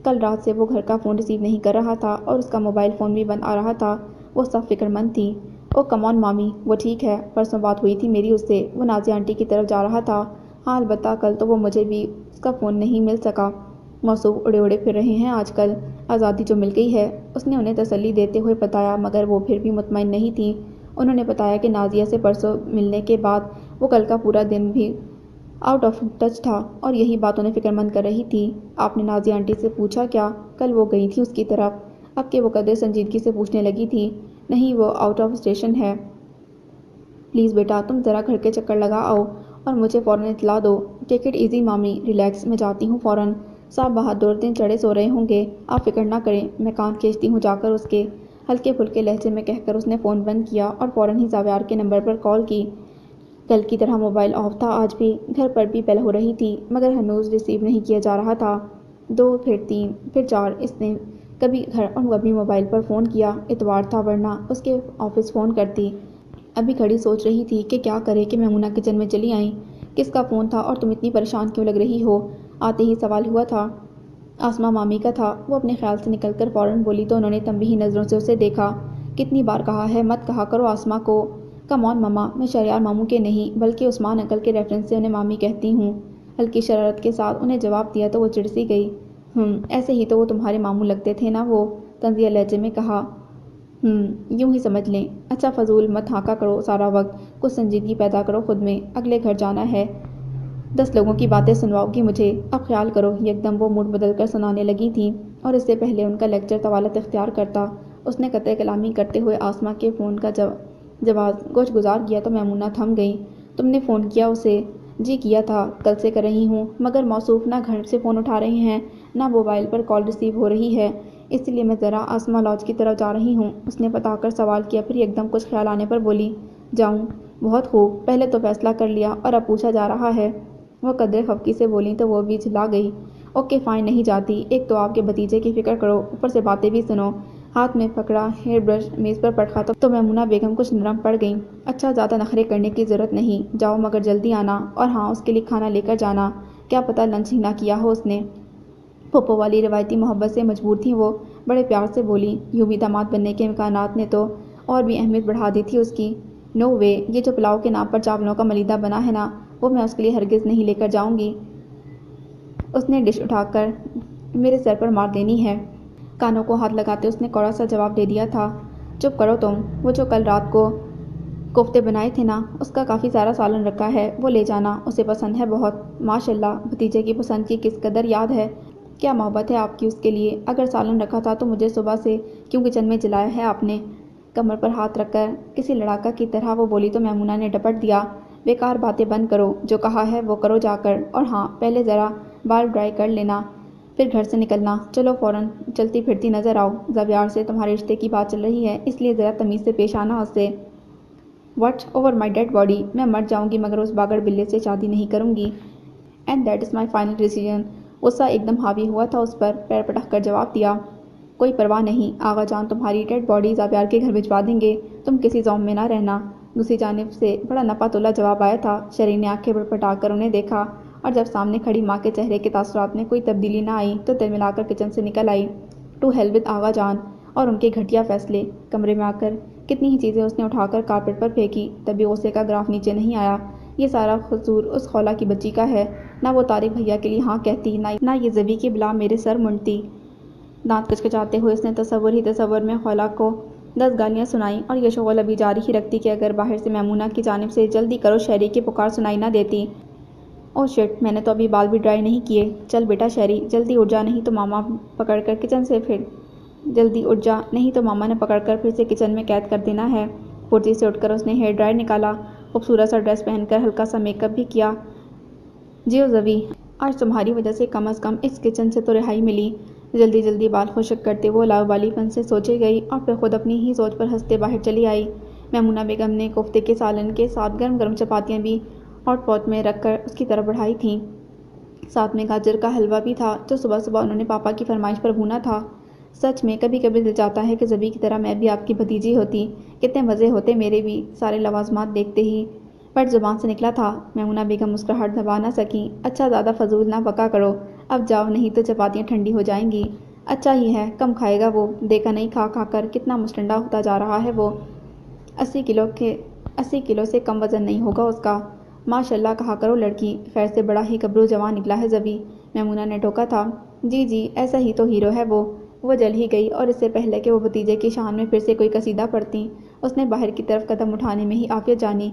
کل رات سے وہ گھر کا فون ریسیو نہیں کر رہا تھا اور اس کا موبائل فون بھی بند آ رہا تھا۔ وہ سخت فکر مند تھی۔ او کم آن مامی، وہ ٹھیک ہے، پرسوں بات ہوئی تھی میری اس سے، وہ نازیہ آنٹی کی طرف جا رہا تھا۔ ہاں البتہ کل تو وہ مجھے بھی اس کا فون نہیں مل سکا۔ موصوف اڑے اڑے پھر رہے ہیں آج کل، آزادی جو مل گئی ہے، اس نے انہیں تسلی دیتے ہوئے بتایا، مگر وہ پھر بھی مطمئن نہیں تھیں۔ انہوں نے بتایا کہ نازیہ سے پرسوں ملنے کے بعد وہ کل کا پورا دن بھی آؤٹ آف ٹچ تھا اور یہی بات انہیں فکر مند کر رہی تھی۔ آپ نے نازیہ آنٹی سے پوچھا کیا؟ کل وہ گئی تھی اس کی طرف۔ اب کہ وہ قدر سنجیدگی سے پوچھنے لگی تھی۔ نہیں، وہ آؤٹ آف اسٹیشن ہے۔ پلیز بیٹا، تم ذرا گھر کے چکر لگا آؤ اور مجھے فوراً اطلاع دو۔ Take it easy MAMI, relax, میں جاتی ہوں فوراً۔ صاحب بہادر دن چڑھے سو رہے ہوں گے، آپ فکر نہ کریں، میں کان کھینچتی ہوں جا کر اس کے، ہلکے پھلکے لہجے میں کہہ کر اس نے فون بند کیا اور فوراً ہی زاویار کے نمبر پر کال کی۔ کل کی طرح موبائل آف تھا آج بھی۔ گھر پر بھی بیل ہو رہی تھی مگر ہنوز ریسیو نہیں کیا جا رہا تھا۔ 2 پھر 3 پھر 4 اس نے کبھی گھر اور کبھی موبائل پر فون کیا۔ اتوار تھا ورنہ اس کے آفس فون کرتی۔ ابھی کھڑی سوچ رہی تھی کہ کیا کرے کہ میمونہ کچن میں چلی آئیں۔ کس کا فون تھا اور تم اتنی پریشان کیوں لگ رہی ہو؟ آتے ہی سوال ہوا تھا۔ آسماء مامی کا تھا۔ وہ اپنے خیال سے نکل کر فوراً بولی تو انہوں نے تنبیہی نظروں سے اسے دیکھا۔ کتنی بار کہا ہے مت کہا کرو آسماء کو۔ کم آن مما، میں شہریار ماموں کے نہیں بلکہ عثمان انکل کے ریفرنس سے انہیں مامی کہتی ہوں۔ ہلکی شرارت کے ساتھ انہیں جواب دیا تو وہ چڑ سی گئی۔ ایسے ہی تو وہ تمہارے ماموں لگتے تھے نا وہ، طنزیہ لہجے میں کہا۔ یوں ہی سمجھ لیں۔ اچھا فضول مت ہانکا کرو سارا وقت، کچھ سنجیدگی پیدا کرو خود میں، اگلے گھر جانا ہے، 10 لوگوں کی باتیں سنواؤ گی مجھے، اب خیال کرو۔ یکدم وہ موڈ بدل کر سنانے لگی تھیں اور اس سے پہلے ان کا لیکچر طوالت اختیار کرتا اس نے قطع کلامی کرتے ہوئے آسماء کے فون کا جواز گوش گزار کیا تو میمونہ تھم گئیں۔ تم نے فون کیا اسے؟ جی کیا تھا، کل سے کر رہی ہوں، مگر موصوف نہ گھر سے فون اٹھا رہے ہیں نہ موبائل پر کال ریسیو ہو رہی ہے، اس لیے میں ذرا آسما لاج کی طرف جا رہی ہوں۔ اس نے بتا کر سوال کیا، پھر ایک دم کچھ خیال آنے پر بولی، جاؤں؟ بہت خوب، پہلے تو فیصلہ کر لیا اور اب پوچھا جا رہا ہے۔ وہ قدرے خفگی سے بولیں تو وہ بھی جھلا گئی۔ اوکے فائن، نہیں جاتی، ایک تو آپ کے بھتیجے کی فکر کرو، اوپر سے باتیں بھی سنو۔ ہاتھ میں پکڑا ہیئر برش میز پر پٹکا تو میمونہ بیگم کچھ نرم پڑ گئیں۔ اچھا، زیادہ نخرے کرنے کی ضرورت نہیں، جاؤ مگر جلدی آنا، اور ہاں اس کے لیے کھانا لے کر جانا، کیا پتہ لنچ ہی نہ کیا ہو اس نے۔ پھوپھو والی روایتی محبت سے مجبور تھیں وہ، بڑے پیار سے بولی۔ یوں بھی داماد بننے کے امکانات نے تو اور بھی اہمیت بڑھا دی تھی اس کی۔ نو وے، یہ جو پلاؤ کے نام پر چاولوں کا ملیدہ بنا ہے نا، وہ میں اس کے لیے ہرگز نہیں لے کر جاؤں گی۔ اس نے ڈش اٹھا کر میرے سر پر مار دینی ہے۔ کانوں کو ہاتھ لگاتے اس نے کوڑا سا جواب دے دیا تھا، چپ کرو تم، وہ جو کل رات کو کوفتے بنائے تھے نا، اس کا کافی سارا سالن رکھا ہے، وہ لے جانا، اسے پسند ہے بہت۔ ماشاءاللہ، بھتیجے کی پسند کی کس قدر یاد ہے، کیا محبت ہے آپ کی اس کے لیے۔ اگر سالن رکھا تھا تو مجھے صبح سے کیوں کچن میں جلایا ہے آپ نے؟ کمر پر ہاتھ رکھ کر کسی لڑاکا کی طرح وہ بولی تو میمونہ نے ڈپٹ دیا، بیکار باتیں بند کرو، جو کہا ہے وہ کرو جا کر، اور ہاں پہلے ذرا بال ڈرائی کر لینا، پھر گھر سے نکلنا، چلو فوراً چلتی پھرتی نظر آؤ، زبیار سے تمہارے رشتے کی بات چل رہی ہے، اس لیے ذرا تمیز سے پیش آنا اس سے۔ What over my dad body, میں مر جاؤں گی مگر اس باگڑ بلے سے شادی نہیں کروں گی، and that is my final decision. غصہ ایک دم حاوی ہوا تھا اس پر، پیر پٹک کر جواب دیا، کوئی پرواہ نہیں، آغا جان تمہاری ڈیڈ باڈی زبیار کے گھر بھجوا دیں گے، تم کسی زوم میں نہ رہنا۔ دوسری جانب سے بڑا نپا تولا جواب آیا تھا۔ شرین نے آنکھیں بڑبڑا کر انہیں دیکھا، اور جب سامنے کھڑی ماں کے چہرے کے تاثرات میں کوئی تبدیلی نہ آئی تو تلملا کر کچن سے نکل آئی۔ ٹو ہیل ود آغا جان اور ان کے گھٹیا فیصلے۔ کمرے میں آ کر کتنی ہی چیزیں اس نے اٹھا کر کارپیٹ پر پھینکی، تب بھی غصے کا گراف نیچے نہیں آیا۔ یہ سارا قصور اس خولا کی بچی کا ہے، نہ وہ طارق بھیا کے لیے ہاں کہتی، نہ یہ زبی کی بلا میرے سر منڈتی۔ دانت کچکچاتے ہوئے اس نے تصور ہی تصور میں خولا کو 10 گالیاں سنائیں، اور یہ شغل ابھی جاری ہی رکھتی کہ اگر باہر سے میمونہ کی جانب سے جلدی کرو شہری کی پکار سنائی نہ دیتی۔ اوہ شٹ، میں نے تو ابھی بال بھی ڈرائی نہیں کیے، چل بیٹا شہری، جلدی اٹھ جا، نہیں تو ماما پکڑ کر کچن سے پھر جلدی اٹھ جا، نہیں تو ماما نے پکڑ کر پھر سے کچن میں قید کر دینا ہے۔ پھرتی سے اٹھ کر اس نے ہیئر ڈرائر نکالا، خوبصورت سا ڈریس پہن کر ہلکا سا میک اپ بھی کیا۔ جیو زبی، آج تمہاری وجہ سے کم از کم اس کچن سے تو رہائی ملی۔ جلدی جلدی بال خشک کرتے وہ لاوالی پن سے سوچے گئی، اور پھر خود اپنی ہی سوچ پر ہنستے باہر چلی آئی۔ میمونہ بیگم نے کوفتے کے سالن کے ساتھ گرم گرم چپاتیاں بھی ہاٹ پاٹ میں رکھ کر اس کی طرف بڑھائی تھیں، ساتھ میں گاجر کا حلوہ بھی تھا جو صبح صبح انہوں نے پاپا کی فرمائش پر بھونا تھا۔ سچ میں کبھی کبھی دل چاہتا ہے کہ زبی کی طرح میں بھی آپ کی بھتیجی ہوتی، کتنے مزے ہوتے میرے بھی، سارے لوازمات دیکھتے ہی پٹ زبان سے نکلا تھا۔ میمونہ بیگم مسکراہٹ دبا نہ سکیں۔ اچھا زیادہ فضول نہ بکا کرو، اب جاؤ نہیں تو چپاتیاں ٹھنڈی ہو جائیں گی۔ اچھا ہی ہے، کم کھائے گا وہ، دیکھا نہیں کھا کھا کر کتنا مسٹنڈا ہوتا جا رہا ہے وہ، 80 کلو سے کم وزن نہیں ہوگا اس کا۔ ماشاء اللہ کہا کرو لڑکی، خیر سے بڑا ہی گبرو جوان نکلا ہے زبی، میمونہ نے ٹوکا تھا۔ جی جی، ایسا ہی تو ہیرو ہے وہ جل ہی گئی، اور اس سے پہلے کہ وہ بھتیجے کی شان میں پھر سے کوئی قصیدہ پڑھتی، اس نے باہر کی طرف قدم اٹھانے میں ہی عافیت جانی۔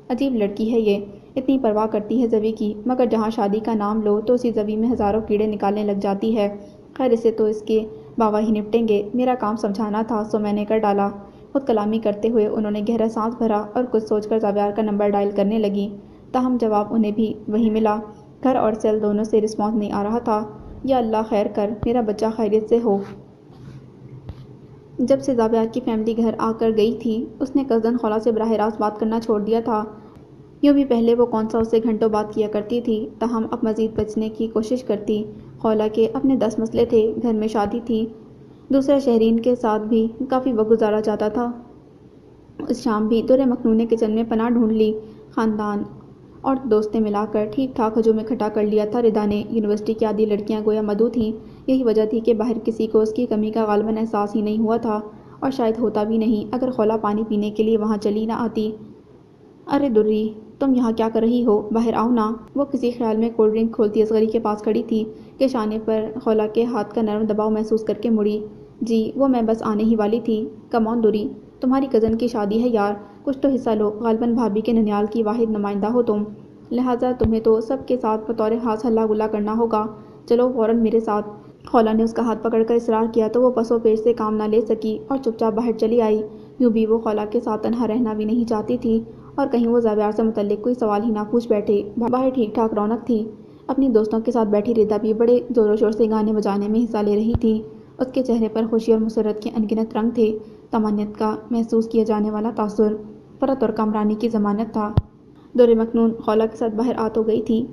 عجیب لڑکی ہے یہ، اتنی پرواہ کرتی ہے زبی کی، مگر جہاں شادی کا نام لو تو اسی زبی میں ہزاروں کیڑے نکالنے لگ جاتی ہے۔ خیر اسے تو اس کے باوا ہی نپٹیں گے، میرا کام سمجھانا تھا سو میں نے کر ڈالا۔ خود کلامی کرتے ہوئے انہوں نے گہرا سانس بھرا اور کچھ سوچ کر زبیار کا نمبر ڈائل کرنے لگیں، تاہم جواب انہیں بھی وہی ملا، گھر اور سیل دونوں سے رسپانس نہیں آ رہا تھا۔ یا اللہ خیر کر، میرا بچہ خیریت سے ہو۔ جب سے زبیار کی فیملی گھر آ کر گئی تھی، اس نے کزن خولا سے براہ راست بات کرنا چھوڑ دیا تھا۔ یوں بھی پہلے وہ کون سا اس سے گھنٹوں بات کیا کرتی تھی، تاہم اب مزید بچنے کی کوشش کرتی۔ خولا کے اپنے 10 مسئلے تھے، گھر میں شادی تھی، دوسرے شہرین کے ساتھ بھی کافی وقت گزارا جاتا تھا۔ اس شام بھی درِ مکنوں نے کچن میں پناہ ڈھونڈ لی، خاندان اور دوستیں ملا کر ٹھیک ٹھاک ہجوم اکٹھا کر لیا تھا ردا نے۔ یونیورسٹی کی آدھی لڑکیاں گویا مدعو تھیں، یہی وجہ تھی کہ باہر کسی کو اس کی کمی کا غالباً احساس ہی نہیں ہوا تھا، اور شاید ہوتا بھی نہیں اگر خولا پانی پینے کے لیے وہاں چلی نہ آتی۔ ارے دری، تم یہاں کیا کر رہی ہو، باہر آؤ نا۔ وہ کسی خیال میں کولڈ ڈرنک کھولتی اصغری کے پاس کھڑی تھی کہ شانے پر خولا کے ہاتھ کا نرم دباؤ محسوس کر کے مڑی۔ جی وہ میں بس آنے ہی والی تھی۔ کم آن دری، تمہاری کزن کی شادی ہے یار، کچھ تو حصہ لو، غالباً بھابھی کے ننیال کی واحد نمائندہ ہو تم، لہٰذا تمہیں تو سب کے ساتھ بطور خاص ہلا گلا کرنا ہوگا، چلو فوراً میرے ساتھ۔ خولا نے اس کا ہاتھ پکڑ کر اصرار کیا تو وہ پسو پیش سے کام نہ لے سکی اور چپ چاپ باہر چلی آئی۔ یوں بھی وہ خولا کے ساتھ تنہا رہنا بھی نہیں چاہتی تھی، اور کہیں وہ زابیار سے متعلق کوئی سوال ہی نہ پوچھ بیٹھے۔ باہر ٹھیک ٹھاک رونق تھی۔ اپنی دوستوں کے ساتھ بیٹھی ردا بھی بڑے زور و شور سے گانے بجانے میں حصہ لے رہی تھی۔ اس کے چہرے پر خوشی اور مسرت کے انگنت رنگ تھے۔ طمانینت کا محسوس کیا جانے والا تاثر، فرحت اور کامرانی کی ضمانت تھا۔ دور مکنون خولا کے ساتھ باہر آ تو گئی تھی،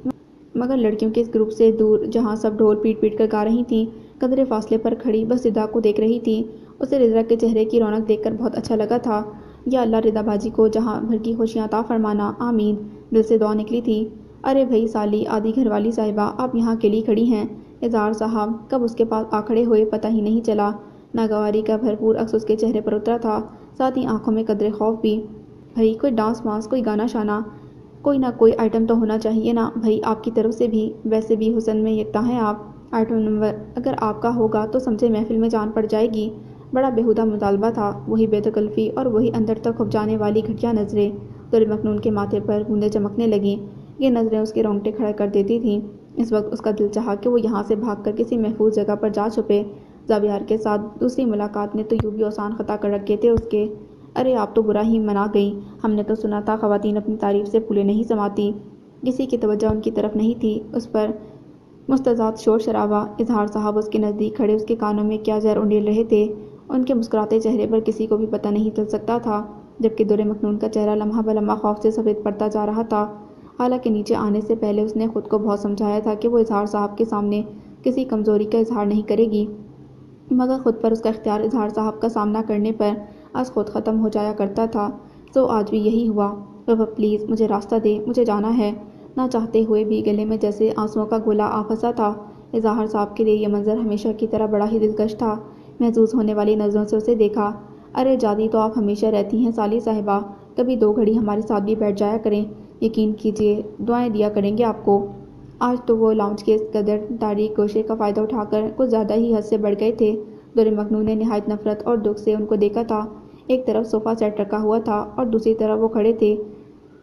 مگر لڑکیوں کے اس گروپ سے دور، جہاں سب ڈھول پیٹ پیٹ کر گا رہی تھیں، قدرے فاصلے پر کھڑی بس ردا کو دیکھ رہی تھی۔ اسے ردا کے چہرے کی رونق دیکھ کر بہت اچھا لگا تھا۔ یا اللہ ردا باجی کو جہاں بھر کی خوشیاں عطا فرمانا، آمین، دل سے دعا نکلی تھی۔ ارے بھائی سالی، آدھی گھر والی صاحبہ، آپ یہاں اکیلی کھڑی ہیں؟ اظہار صاحب کب اس کے پاس آ کھڑے ہوئے پتہ ہی نہیں چلا۔ ناگواری کا بھرپور عکس اس کے چہرے پر اترا تھا، ساتھ ہی آنکھوں میں قدرے خوف بھی۔ بھائی کوئی ڈانس وانس، کوئی گانا شانا، کوئی نہ کوئی آئٹم تو ہونا چاہیے نا بھائی آپ کی طرف سے بھی۔ ویسے بھی حسن میں یکتا ہیں آپ۔ آئٹم نمبر اگر آپ کا ہوگا تو سمجھے محفل میں جان پڑ جائے گی۔ بڑا بےہودہ مطالبہ تھا، وہی بے تکلفی اور وہی اندر تک کھپ جانے والی گھٹیا نظریں۔ دور مکنون کے ماتھے پر بوندیں چمکنے لگیں۔ یہ نظریں اس کے رونگٹے کھڑے کر دیتی تھیں۔ اس وقت اس کا دل چاہا کہ وہ یہاں سے بھاگ کر کسی محفوظ جگہ پر جا چھپے۔ زابیار کے ساتھ دوسری ملاقات نے تو یوں بھی اوسان خطا کر رکھے تھے اس کے۔ ارے آپ تو برا ہی منا گئیں، ہم نے تو سنا تھا خواتین اپنی تعریف سے پھولے نہیں سماتی۔ کسی کی توجہ ان کی طرف نہیں تھی، اس پر مستضاد شور شرابہ۔ اظہار صاحب اس کے نزدیک کھڑے اس کے کانوں میں کیا زہر انڈیل رہے تھے، ان کے مسکراتے چہرے پر کسی کو بھی پتہ نہیں چل سکتا تھا، جبکہ دور مکنون کا چہرہ لمحہ بلمحہ خوف سے سفید پڑتا جا رہا تھا۔ حالانکہ نیچے آنے سے پہلے اس نے خود کو بہت سمجھایا تھا کہ وہ اظہار صاحب کے سامنے کسی کمزوری کا اظہار نہیں کرے گی، مگر خود پر اس کا اختیار اظہار صاحب کا سامنا کرنے پر از خود ختم ہو جایا کرتا تھا۔ سو آج بھی یہی ہوا۔ بابا پلیز مجھے راستہ دے، مجھے جانا ہے۔ نہ چاہتے ہوئے بھی گلے میں جیسے آنسوؤں کا گولا آ پھنسا تھا۔ اظہار صاحب کے لیے یہ منظر ہمیشہ کی طرح بڑا ہی دلکش تھا۔ محظوظ ہونے والی نظروں سے اسے دیکھا۔ ارے جاتی تو آپ ہمیشہ رہتی ہیں سالی صاحبہ، کبھی دو گھڑی ہمارے ساتھ بھی بیٹھ جایا کریں، یقین کیجیے دعائیں دیا کریں گے آپ کو۔ آج تو وہ لاؤنج کے اس قدر تاریک گوشے کا فائدہ اٹھا کر کچھ زیادہ ہی حد سے بڑھ گئے تھے۔ دور مکنون نے نہایت نفرت اور دکھ سے ان کو دیکھا تھا۔ ایک طرف صوفہ سیٹ رکھا ہوا تھا اور دوسری طرف وہ کھڑے تھے۔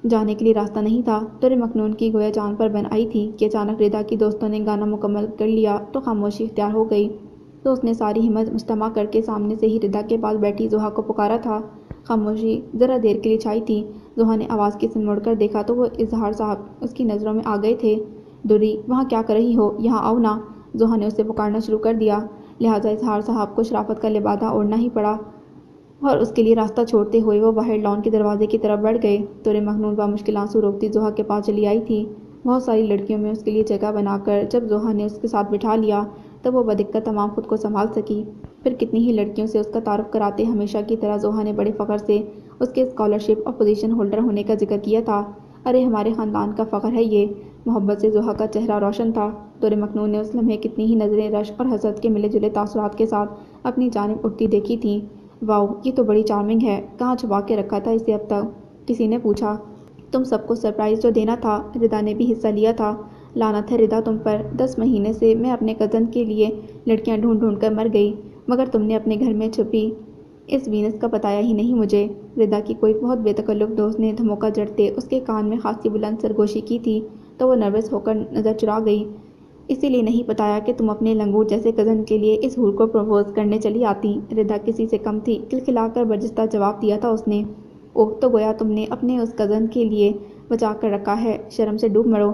جانے کے لیے راستہ نہیں تھا۔ دور مکنون کی گویا جان پر بن آئی تھی کہ اچانک ردا کی دوستوں نے گانا مکمل کر لیا تو خاموشی اختیار ہو گئی، تو اس نے ساری ہمت مجتمع کر کے سامنے سے ہی ردا کے پاس بیٹھی زحا کو پکارا تھا۔ خاموشی ذرا دیر کے لیے چھائی تھی۔ زحا نے آواز کی سمت مڑ کر دیکھا تو وہ اظہار صاحب اس کی نظروں میں آ گئے تھے۔ دوری وہاں کیا کر رہی ہو، یہاں آؤ نا۔ زحا نے اسے پکارنا شروع کر دیا، لہٰذا اظہار صاحب کو شرافت کا لبادہ اوڑھنا ہی پڑا اور اس کے لیے راستہ چھوڑتے ہوئے وہ باہر لان کے دروازے کی طرف بڑھ گئے۔ دور مکنون بامشکل آنسو روکتی زحا کے پاس چلی آئی تھی۔ بہت ساری لڑکیوں میں اس کے لیے جگہ بنا کر جب زحا نے اس کے ساتھ بٹھا لیا تب وہ بدقت تمام خود کو سنبھال سکی۔ پھر کتنی ہی لڑکیوں سے اس کا تعارف کراتے ہمیشہ کی طرح زحا نے بڑے فخر سے اس کے اسکالرشپ اور پوزیشن ہولڈر ہونے کا ذکر کیا تھا۔ ارے ہمارے خاندان کا فخر ہے یہ۔ محبت سے زحا کا چہرہ روشن تھا۔ دور مکنون نے اس لمحے کتنی ہی نظریں رشک اور حسد کے ملے جلے تاثرات کے ساتھ اپنی جانب اٹھتی دیکھی تھیں۔ واؤ، یہ تو بڑی چارمنگ ہے، کہاں چھپا کے رکھا تھا اسے اب تک؟ کسی نے پوچھا۔ تم سب کو سرپرائز جو دینا تھا، ردا نے بھی حصہ لیا تھا۔ لعنت ہے ردا تم پر، 10 مہینے سے میں اپنے کزن کے لیے لڑکیاں ڈھونڈ ڈھونڈ کر مر گئی، مگر تم نے اپنے گھر میں چھپی اس وینس کا بتایا ہی نہیں مجھے۔ ردا کی کوئی بہت بے تکلف دوست نے دھموکہ جڑتے اس کے کان میں خاصی بلند سرگوشی کی تھی تو وہ نروس ہو کر نظر چرا گئی۔ اسی لیے نہیں بتایا کہ تم اپنے لنگوٹ جیسے کزن کے لیے اس حور کو پروپوز کرنے چلی آتی۔ ردا کسی سے کم تھی، کھلکھلا کر برجستہ جواب دیا تھا اس نے۔ اوہ، تو گویا تم نے اپنے اس کزن کے لیے بچا کر رکھا ہے، شرم سے ڈوب مرو،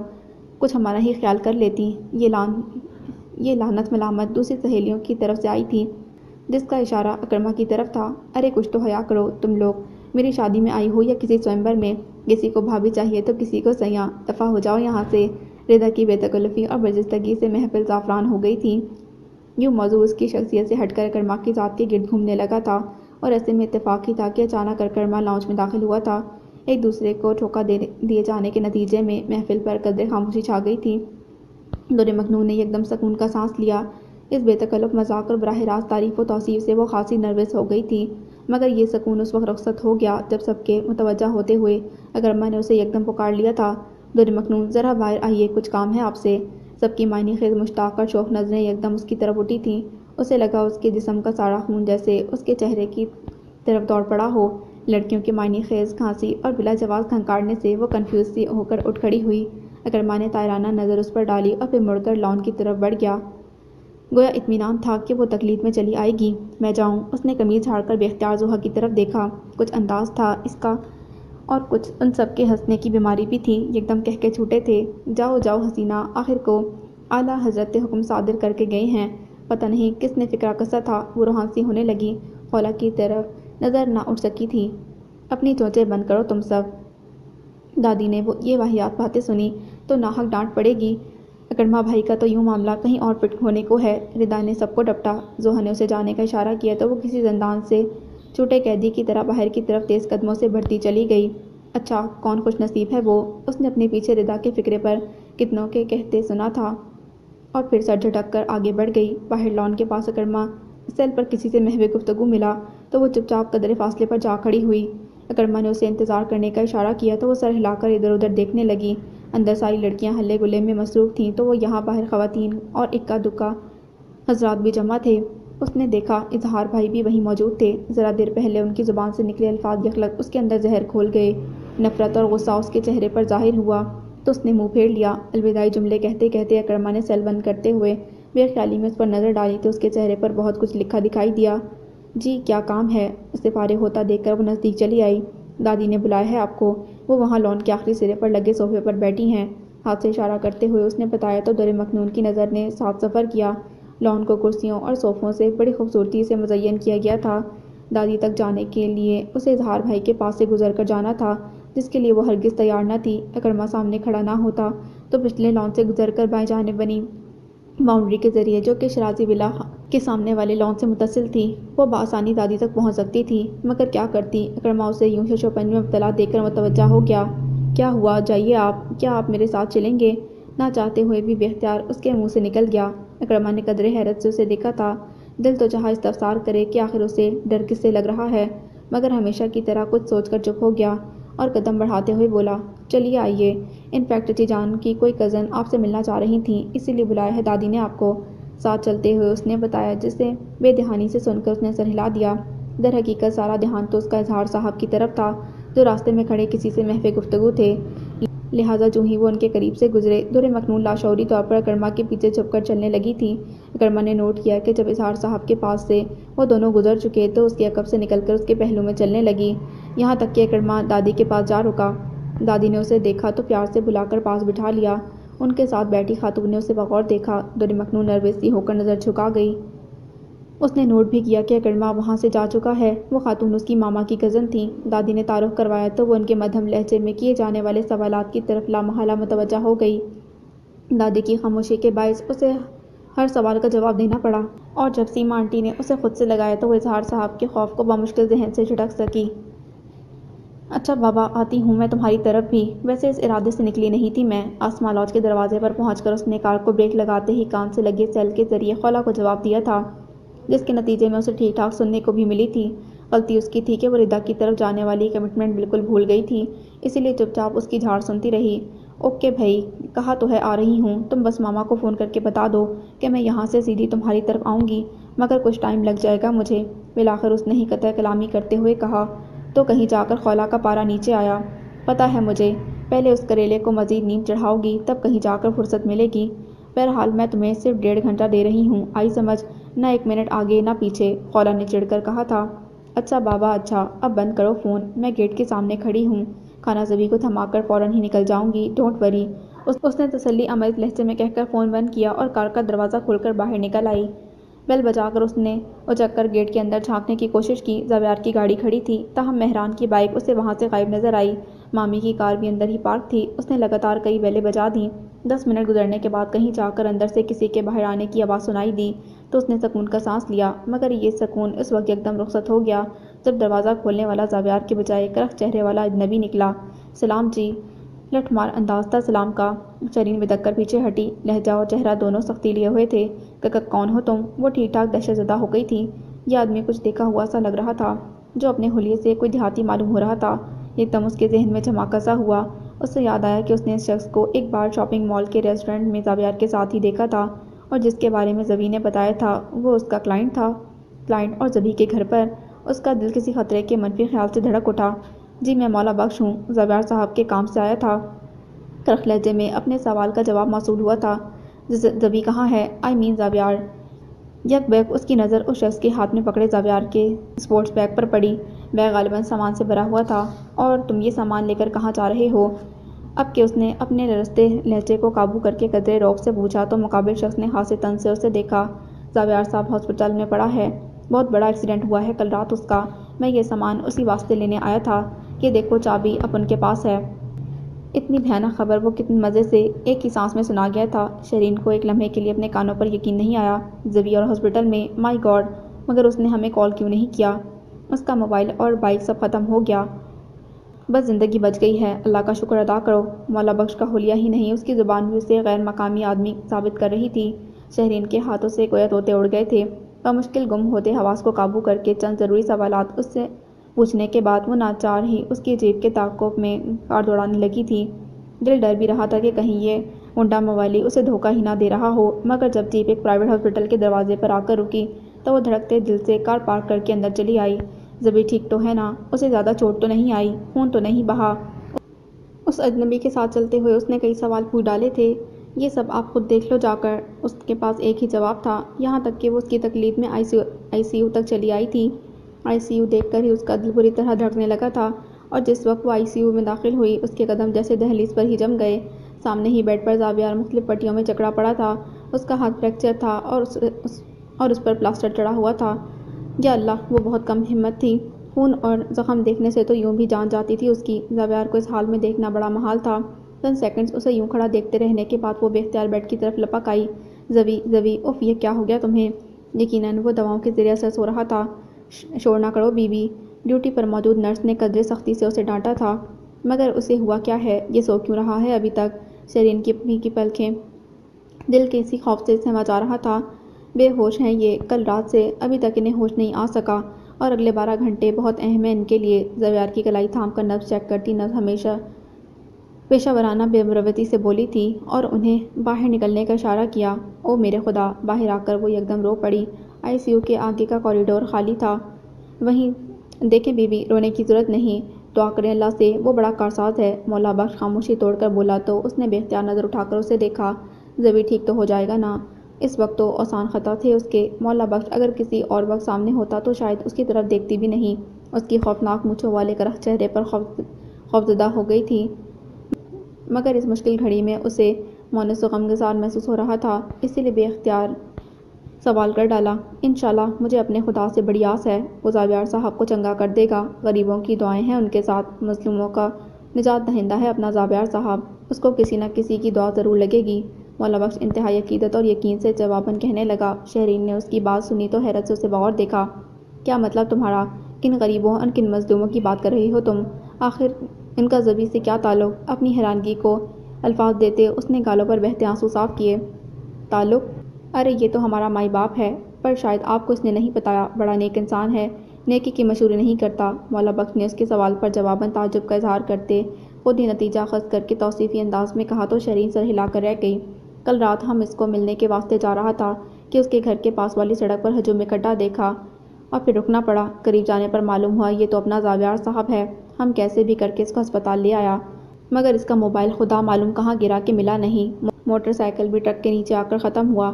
کچھ ہمارا ہی خیال کر لیتی۔ یہ لعنت ملامت دوسری سہیلیوں کی طرف سے آئی تھی، جس کا اشارہ اکرما کی طرف تھا۔ ارے کچھ تو حیا کرو تم لوگ، میری شادی میں آئی ہو یا کسی سوئمبر میں، کسی کو بھابھی چاہیے تو کسی کو سیاں، دفع ہو جاؤ یہاں سے۔ ردا کی بے تکلفی اور برجستگی سے محفل زعفران ہو گئی تھی۔ یوں موضوع اس کی شخصیت سے ہٹ کر اکرما کی ذات کے گرد گھومنے لگا تھا، اور ایسے میں اتفاق ہی تھا کہ اچانک اکرما لاؤنج میں داخل ہوا تھا۔ ایک دوسرے کو ٹھوکا دیے جانے کے نتیجے میں محفل پر قدرے خاموشی چھا گئی تھی۔ دور مکنون نے یکدم سکون کا سانس لیا۔ اس بے تکلف مذاق اور براہ راست تعریف و توصیف سے وہ خاصی نروس ہو گئی تھی، مگر یہ سکون اس وقت رخصت ہو گیا جب سب کے متوجہ ہوتے ہوئے اکرما نے اسے یکدم پکار لیا تھا۔ دور مکنون ذرا باہر آئیے، کچھ کام ہے آپ سے۔ سب کی معنی خیز مشتاق اور شوق نظریں یکدم اس کی طرف اٹھی تھیں۔ اسے لگا اس کے جسم کا سارا خون جیسے اس کے چہرے کی طرف دوڑ پڑا ہو۔ لڑکیوں کے معنی خیز کھانسی اور بلا جواز کھنکاڑنے سے وہ کنفیوز سی ہو کر اٹھ کھڑی ہوئی۔ اکرما نے طائرانہ نظر اس پر ڈالی اور پھر مڑ کر لان کی طرف بڑھ گیا، گویا اطمینان تھا کہ وہ تقلید میں چلی آئے گی۔ میں جاؤں؟ اس نے قمیض جھاڑ کر بے اختیار زحا کی طرف دیکھا۔ کچھ انداز تھا اس کا اور کچھ ان سب کے ہنسنے کی بیماری بھی تھی، ایک دم کہہ کے چھوٹے تھے، جاؤ جاؤ حسینہ، آخر کو اعلیٰ حضرت حکم صادر کر کے گئے ہیں۔ پتہ نہیں کس نے فکرہ کسا تھا، وہ روحان سی ہونے لگی، خولہ کی طرف نظر نہ اٹھ سکی تھی۔ اپنی چونچیں بند کرو تم سب۔ دادی نے وہ یہ واہیات باتیں سنی تو ناحق ڈانٹ پڑے گی۔ اکرما بھائی کا تو یوں معاملہ کہیں اور فٹ ہونے کو ہے۔ ردا نے سب کو ڈپٹا۔ زوہا نے اسے جانے کا اشارہ کیا تو وہ کسی زندان سے چھوٹے قیدی کی طرح باہر کی طرف تیز قدموں سے بڑھتی چلی گئی۔ اچھا کون خوش نصیب ہے وہ، اس نے اپنے پیچھے ردا کے فکرے پر کتنوں کے کہتے سنا تھا، اور پھر سر جھٹک کر آگے بڑھ گئی۔ باہر لان کے پاس اکرما سیل پر کسی سے محو گفتگو ملا تو وہ چپ چاپ قدرے فاصلے پر جا کھڑی ہوئی۔ اکرما نے اسے انتظار کرنے کا اشارہ کیا تو وہ سر ہلا کر ادھر ادھر دیکھنے لگی۔ اندر ساری لڑکیاں ہلے گلے میں مصروف تھیں تو وہ یہاں باہر خواتین اور اکا دکا حضرات بھی جمع تھے۔ اس نے دیکھا اظہار بھائی بھی وہیں موجود تھے۔ ذرا دیر پہلے ان کی زبان سے نکلے الفاظ یکلخت اس کے اندر زہر کھول گئے۔ نفرت اور غصہ اس کے چہرے پر ظاہر ہوا تو اس نے منہ پھیر لیا۔ الوداعی جملے کہتے کہتے اکرما نے سیل بند کرتے ہوئے بے خیالی میں اس پر نظر ڈالی تو اس کے چہرے پر بہت کچھ لکھا دکھائی دیا۔ جی کیا کام ہے؟ اسے فارغ ہوتا دیکھ کر وہ نزدیک چلی آئی۔ دادی نے بلایا ہے آپ کو، وہ وہاں لان کے آخری سرے پر لگے صوفے پر بیٹھی ہیں۔ ہاتھ سے اشارہ کرتے ہوئے اس نے بتایا تو در مکنون کی نظر نے ساتھ سفر کیا۔ لان کو کرسیوں اور صوفوں سے بڑی خوبصورتی سے مزین کیا گیا تھا۔ دادی تک جانے کے لیے اسے اظہار بھائی کے پاس سے گزر کر جانا تھا، جس کے لیے وہ ہرگز تیار نہ تھی۔ اکرما سامنے کھڑا نہ ہوتا تو پچھلے لان سے گزر کر بائیں جانب بنی باؤنڈری کے ذریعے جو کہ شرازی ولا کے سامنے والے لان سے متصل تھی، وہ بآسانی دادی تک پہنچ سکتی تھی، مگر کیا کرتی؟ اکرما اسے یوں شش و پنج میں مبتلا دیکھ کر متوجہ ہو گیا۔ کیا ہوا؟ جائیے آپ، کیا آپ میرے ساتھ چلیں گے؟ نہ چاہتے ہوئے بھی بے اختیار اس کے منہ سے نکل گیا۔ اکرما نے قدرے حیرت سے اسے دیکھا تھا۔ دل تو چاہا استفسار کرے کہ آخر اسے ڈر کس سے لگ رہا ہے، مگر ہمیشہ کی طرح کچھ سوچ کر چپ ہو گیا اور قدم بڑھاتے ہوئے بولا، چلیے آئیے، انفیکٹ چچی جان کی کوئی کزن آپ سے ملنا چاہ رہی تھیں، اسی لیے بلایا ہے دادی نے آپ کو۔ ساتھ چلتے ہوئے اس نے بتایا، جسے بے دہانی سے سن کر اس نے سر ہلا دیا۔ در حقیقت سارا دھیان تو اس کا اظہار صاحب کی طرف تھا، جو راستے میں کھڑے کسی سے محو گفتگو تھے، لہٰذا جو ہی وہ ان کے قریب سے گزرے، در مکنون لاشعوری طور پر اکرما کے پیچھے چھپ کر چلنے لگی تھی۔ اکرما نے نوٹ کیا کہ جب اظہار صاحب کے پاس سے وہ دونوں گزر چکے تو اس کے عقب سے نکل کر اس کے پہلو میں چلنے لگی، یہاں تک کہ اکرما دادی کے پاس جا رکا۔ دادی نے اسے دیکھا تو پیار سے بلا کر پاس بٹھا لیا۔ ان کے ساتھ بیٹھی خاتون نے اسے بغور دیکھا۔ در مکنون نروس سی ہو کر نظر جھکا گئی۔ اس نے نوٹ بھی کیا کہ اکرما وہاں سے جا چکا ہے۔ وہ خاتون اس کی ماما کی کزن تھیں۔ دادی نے تعارف کروایا تو وہ ان کے مدھم لہجے میں کیے جانے والے سوالات کی طرف لامحالہ متوجہ ہو گئی۔ دادی کی خاموشی کے باعث اسے ہر سوال کا جواب دینا پڑا، اور جب سیما آنٹی نے اسے خود سے لگایا تو وہ اظہار صاحب کے خوف کو بمشکل ذہن سے جھٹک سکی۔ اچھا بابا، آتی ہوں میں تمہاری طرف بھی، ویسے اس ارادے سے نکلی نہیں تھی میں۔ آسما لاج کے دروازے پر پہنچ کر اس نے کار کو بریک لگاتے ہی کان سے لگے سیل کے ذریعے خولہ کو جواب دیا تھا، جس کے نتیجے میں اسے ٹھیک ٹھاک سننے کو بھی ملی تھی۔ غلطی اس کی تھی کہ وہ ردا کی طرف جانے والی کمٹمنٹ بالکل بھول گئی تھی، اسی لیے چپ چاپ اس کی جھاڑ سنتی رہی۔ اوکے بھائی، کہا تو ہے آ رہی ہوں، تم بس ماما کو فون کر کے بتا دو کہ میں یہاں سے سیدھی تمہاری طرف آؤں گی، مگر کچھ ٹائم لگ جائے گا مجھے۔ بالآخر اس نے ہی قطع کلامی کرتے ہوئے کہا تو کہیں جا کر خولہ کا پارا نیچے آیا۔ پتہ ہے مجھے، پہلے اس کریلے کو مزید نیند چڑھاؤ گی، تب کہیں جا کر فرصت ملے گی۔ بہرحال میں تمہیں صرف 1.5 گھنٹہ دے رہی ہوں، آئی سمجھ؟ نہ 1 منٹ آگے نہ پیچھے، خولہ نے چڑھ کر کہا تھا۔ اچھا بابا اچھا، اب بند کرو فون، میں گیٹ کے سامنے کھڑی ہوں، خانہ زبی کو تھما کر فوراً ہی نکل جاؤں گی، ڈونٹ وری۔ اس نے تسلی آمیز لہجے میں کہہ کر فون بند کیا اور کار کا دروازہ کھول کر باہر نکل آئی۔ بیل بجا کر اس نے اچک کر گیٹ کے اندر جھانکنے کی کوشش کی۔ زاویار کی گاڑی کھڑی تھی، تاہم مہران کی بائیک اسے وہاں سے غائب نظر آئی۔ مامی کی کار بھی اندر ہی پارک تھی۔ اس نے لگاتار کئی بیلیں بجا دیں۔ 10 منٹ گزرنے کے بعد کہیں جا کر اندر سے کسی کے باہر آنے کی آواز سنائی دی تو اس نے سکون کا سانس لیا، مگر یہ سکون اس وقت یکدم رخصت ہو گیا جب دروازہ کھولنے والا زاویار کے بجائے کرخ چہرے والا اجنبی نکلا۔ سلام جی، لٹھ مار انداز تھا سلام کا۔ شرین بدک کر پیچھے ہٹی، لہجہ اور چہرہ دونوں سختی لیے ہوئے تھے۔ کون ہو تم؟ وہ ٹھیک ٹھاک دہشت زدہ ہو گئی تھی۔ یہ آدمی کچھ دیکھا ہوا سا لگ رہا تھا، جو اپنے حلیے سے کوئی دیہاتی معلوم ہو رہا تھا۔ ایک دم اس کے ذہن میں جھماکہ سا ہوا۔ اسے یاد آیا کہ اس نے اس شخص کو ایک بار شاپنگ مال کے ریسٹورنٹ میں زاویار کے ساتھ ہی دیکھا تھا، اور جس کے بارے میں زبی نے بتایا تھا وہ اس کا کلائنٹ تھا۔ کلائنٹ اور زبی کے گھر پر؟ اس کا دل کسی خطرے کے منفی خیال سے دھڑک اٹھا۔ جی میں مولا بخش ہوں، زاویار صاحب کے کام سے آیا تھا۔ کرخ لہجے میں اپنے سوال کا جواب موصول ہوا تھا۔ زبی کہاں ہے؟ آئی مین زاویار۔ یک بیک اس کی نظر اس شخص کے ہاتھ میں پکڑے زاویار کے اسپورٹس بیگ پر پڑی۔ بیگ غالباً سامان سے بھرا ہوا تھا۔ اور تم یہ سامان لے کر کہاں جا رہے ہو؟ اب کہ اس نے اپنے لرزتے لہجے کو قابو کر کے قدرے روب سے پوچھا تو مقابل شخص نے ہاتھ سے تن سے اسے دیکھا۔ زاویار صاحب ہاسپٹل میں پڑا ہے، بہت بڑا ایکسیڈنٹ ہوا ہے کل رات اس کا۔ میں یہ سامان اسی واسطے لینے آیا تھا۔ یہ دیکھو چابی اب ان کے پاس ہے۔ اتنی بھیانک خبر وہ کتنے مزے سے ایک ہی سانس میں سنا گیا تھا۔ شرین کو ایک لمحے کے لیے اپنے کانوں پر یقین نہیں آیا۔ زیویئر ہاسپٹل میں، مائی گاڈ! مگر اس نے ہمیں کال کیوں نہیں کیا؟ اس کا موبائل اور بائک سب ختم ہو گیا۔ بس زندگی بچ گئی ہے، اللہ کا شکر ادا کرو۔ مولا بخش کا حلیہ ہی نہیں، اس کی زبان بھی اسے غیر مقامی آدمی ثابت کر رہی تھی۔ شہرین کے ہاتھوں سے گویا طوطے اڑ گئے تھے۔ بمشکل گم ہوتے حواس کو قابو کر کے چند ضروری سوالات اس سے پوچھنے کے بعد وہ ناچار ہی اس کی جیب کے تعاقب میں کار دوڑانے لگی تھی۔ دل ڈر بھی رہا تھا کہ کہیں یہ غنڈہ موالی اسے دھوکہ ہی نہ دے رہا ہو، مگر جب جیپ ایک پرائیویٹ ہاسپٹل کے دروازے پر آ کر رکی تو وہ دھڑکتے دل سے کار پارک کر کے اندر چلی آئی۔ زبی ٹھیک تو ہے نا؟ اسے زیادہ چوٹ تو نہیں آئی؟ خون تو نہیں بہا؟ اس اجنبی کے ساتھ چلتے ہوئے اس نے کئی سوال پوچھ ڈالے تھے۔ یہ سب آپ خود دیکھ لو جا کر۔ اس کے پاس ایک ہی جواب تھا، یہاں تک کہ وہ اس کی تکلیف میں آئی سی یو تک چلی آئی تھی۔ آئی سی یو دیکھ کر ہی اس کا دل بری طرح دھڑکنے لگا تھا، اور جس وقت وہ آئی سی یو میں داخل ہوئی اس کے قدم جیسے دہلیز پر ہی جم گئے۔ سامنے ہی بیڈ پر زاویار مختلف پٹیوں میں جکڑا پڑا تھا۔ اس کا ہاتھ فریکچر تھا اور اس پر پلاسٹر چڑھا ہوا تھا۔ یا اللہ، وہ بہت کم ہمت تھی۔ خون اور زخم دیکھنے سے تو یوں بھی جان جاتی تھی اس کی۔ زاویار کو اس حال میں دیکھنا بڑا محال تھا۔ چند سیکنڈز اسے یوں کھڑا دیکھتے رہنے کے بعد وہ بے اختیار بیڈ کی طرف لپک آئی۔ زوی، اف یہ کیا ہو گیا تمہیں؟ یقیناً وہ دواؤں کے زیر اثر سو رہا تھا۔ شور نہ کرو بی بی، ڈیوٹی پر موجود نرس نے قدرے سختی سے اسے ڈانٹا تھا۔ مگر اسے ہوا کیا ہے؟ یہ سو کیوں رہا ہے ابھی تک؟ شرین کی پلکیں دل کے اسی خوف سے سما جا رہا تھا۔ بے ہوش ہیں یہ، کل رات سے ابھی تک انہیں ہوش نہیں آ سکا، اور اگلے 12 گھنٹے بہت اہم ہیں ان کے لیے۔ زاویار کی کلائی تھام کر نبض چیک کرتی نرس ہمیشہ پیشہ ورانہ بے مروتی سے بولی تھی اور انہیں باہر نکلنے کا اشارہ کیا۔ او میرے خدا! باہر آ کر وہ یکدم رو پڑی۔ آئی سی یو کے آگے کا کوریڈور خالی تھا۔ وہیں دیکھیں بی بی، رونے کی ضرورت نہیں، دعا کریں اللہ سے، وہ بڑا کارساز ہے۔ مولا بخش خاموشی توڑ کر بولا تو اس نے بے اختیار نظر اٹھا کر اسے دیکھا۔ زبی ٹھیک تو ہو جائے گا نا؟ اس وقت تو آسان خطا تھے اس کے۔ مولا بخش اگر کسی اور وقت سامنے ہوتا تو شاید اس کی طرف دیکھتی بھی نہیں۔ اس کی خوفناک مونچھوں والے کرخ چہرے پر خوفزدہ ہو گئی تھی، مگر اس مشکل گھڑی میں اسے مونس و غمگسار محسوس ہو رہا تھا، اسی لیے بے اختیار سوال کر ڈالا، انشاءاللہ مجھے اپنے خدا سے بڑی آس ہے، وہ زاویار صاحب کو چنگا کر دے گا، غریبوں کی دعائیں ہیں ان کے ساتھ، مظلوموں کا نجات دہندہ ہے اپنا زاویار صاحب، اس کو کسی نہ کسی کی دعا ضرور لگے گی۔ مولا بخش انتہائی عقیدت اور یقین سے جواباً کہنے لگا۔ شہرین نے اس کی بات سنی تو حیرت سے اسے بغور دیکھا۔ کیا مطلب تمہارا؟ کن غریبوں اور کن مظلوموں کی بات کر رہی ہو تم؟ آخر ان کا زبی سے کیا تعلق؟ اپنی حیرانگی کو الفاظ دیتے اس نے گالوں پر بہتے آنسو صاف کیے۔ تعلق؟ ارے یہ تو ہمارا مائی باپ ہے، پر شاید آپ کو اس نے نہیں بتایا، بڑا نیک انسان ہے، نیکی کی مشوری نہیں کرتا۔ مولا بخش نے اس کے سوال پر جواباً تعجب کا اظہار کرتے خود ہی نتیجہ اخذ کر کے توصیفی انداز میں کہا تو شرین سر ہلا کر رہ گئی۔ کل رات ہم اس کو ملنے کے واسطے جا رہا تھا کہ اس کے گھر کے پاس والی سڑک پر ہجوم اکٹھا دیکھا اور پھر رکنا پڑا۔ قریب جانے پر معلوم ہوا یہ تو اپنا زاویار صاحب ہے۔ ہم کیسے بھی کر کے اس کو ہسپتال لے آیا، مگر اس کا موبائل خدا معلوم کہاں گرا کہ ملا نہیں، موٹر سائیکل بھی ٹرک کے نیچے آ کر ختم ہوا۔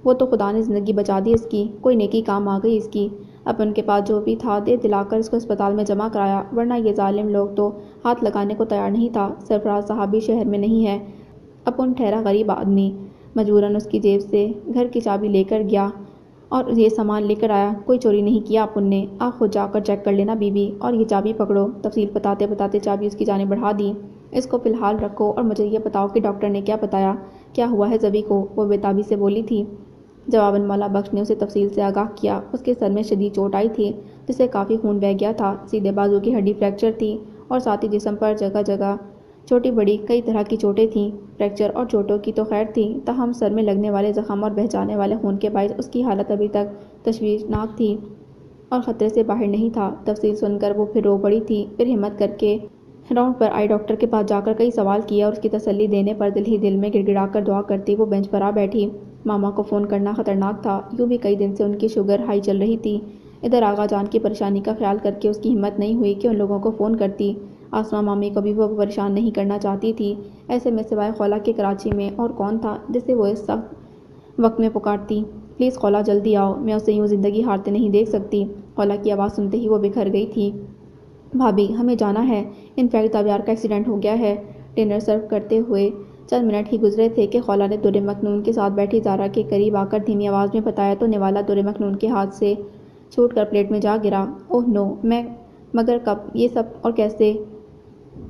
وہ تو خدا نے زندگی بچا دی اس کی، کوئی نیکی کام آ گئی اس کی۔ اپن کے پاس جو بھی تھا دے دلا کر اس کو ہسپتال میں جمع کرایا، ورنہ یہ ظالم لوگ تو ہاتھ لگانے کو تیار نہیں تھا۔ سرفراز صاحب بھی شہر میں نہیں ہے، اپن ٹھہرا غریب آدمی، مجبوراً اس کی جیب سے گھر کی چابی لے کر گیا اور یہ سامان لے کر آیا، کوئی چوری نہیں کیا اپن نے۔ آپ خود جا کر چیک کر لینا بی بی، اور یہ چابی پکڑو۔ تفصیل بتاتے بتاتے چابی اس کی جانب بڑھا دی۔ اس کو فی الحال رکھو اور مجھے یہ بتاؤ کہ ڈاکٹر نے کیا بتایا، کیا ہوا ہے زبی کو؟ وہ بے تابی سے بولی تھی۔ جواباً مولا بخش نے اسے تفصیل سے آگاہ کیا۔ اس کے سر میں شدید چوٹ آئی تھی جس سے کافی خون بہہ گیا تھا، سیدھے بازو کی ہڈی فریکچر تھی اور ساتھ ہی جسم پر جگہ جگہ چھوٹی بڑی کئی طرح کی چوٹیں تھیں۔ فریکچر اور چوٹوں کی تو خیر تھی، تاہم سر میں لگنے والے زخم اور بہہ جانے والے خون کے باعث اس کی حالت ابھی تک تشویشناک تھی اور خطرے سے باہر نہیں تھا۔ تفصیل سن کر وہ پھر رو پڑی تھی، پھر ہمت کر کے راؤنڈ پر آئی ڈاکٹر کے پاس جا کر کئی سوال کیے اور اس کی تسلی دینے پر دل ہی دل میں گڑ گڑا کر دعا کرتی وہ بینچ پر آ بیٹھی۔ ماما کو فون کرنا خطرناک تھا، یوں بھی کئی دن سے ان کی شوگر ہائی چل رہی تھی۔ ادھر آغا جان کی پریشانی کا خیال کر کے اس کی ہمت نہیں ہوئی کہ ان لوگوں کو فون کرتی۔ آسماں مامی کو بھی وہ پریشان نہیں کرنا چاہتی تھی، ایسے میں سوائے خولا کے کراچی میں اور کون تھا جسے وہ اس سخت وقت میں پکارتی۔ پلیز خولا جلدی آؤ، میں اسے یوں زندگی ہارتے نہیں دیکھ سکتی۔ خولا کی آواز سنتے ہی وہ بکھر گئی تھی۔ بھابھی ہمیں جانا ہے، انفیکٹ زاویار کا ایکسیڈنٹ ہو گیا ہے۔ ڈنر سرو کرتے ہوئے چند منٹ ہی گزرے تھے کہ خولہ نے در مکنون کے ساتھ بیٹھی زارا کے قریب آ کر دھیمی آواز میں بتایا تو نوالا در مکنون کے ہاتھ سے چھوٹ کر پلیٹ میں جا گرا۔ اوہ نو، مگر کب یہ سب اور کیسے؟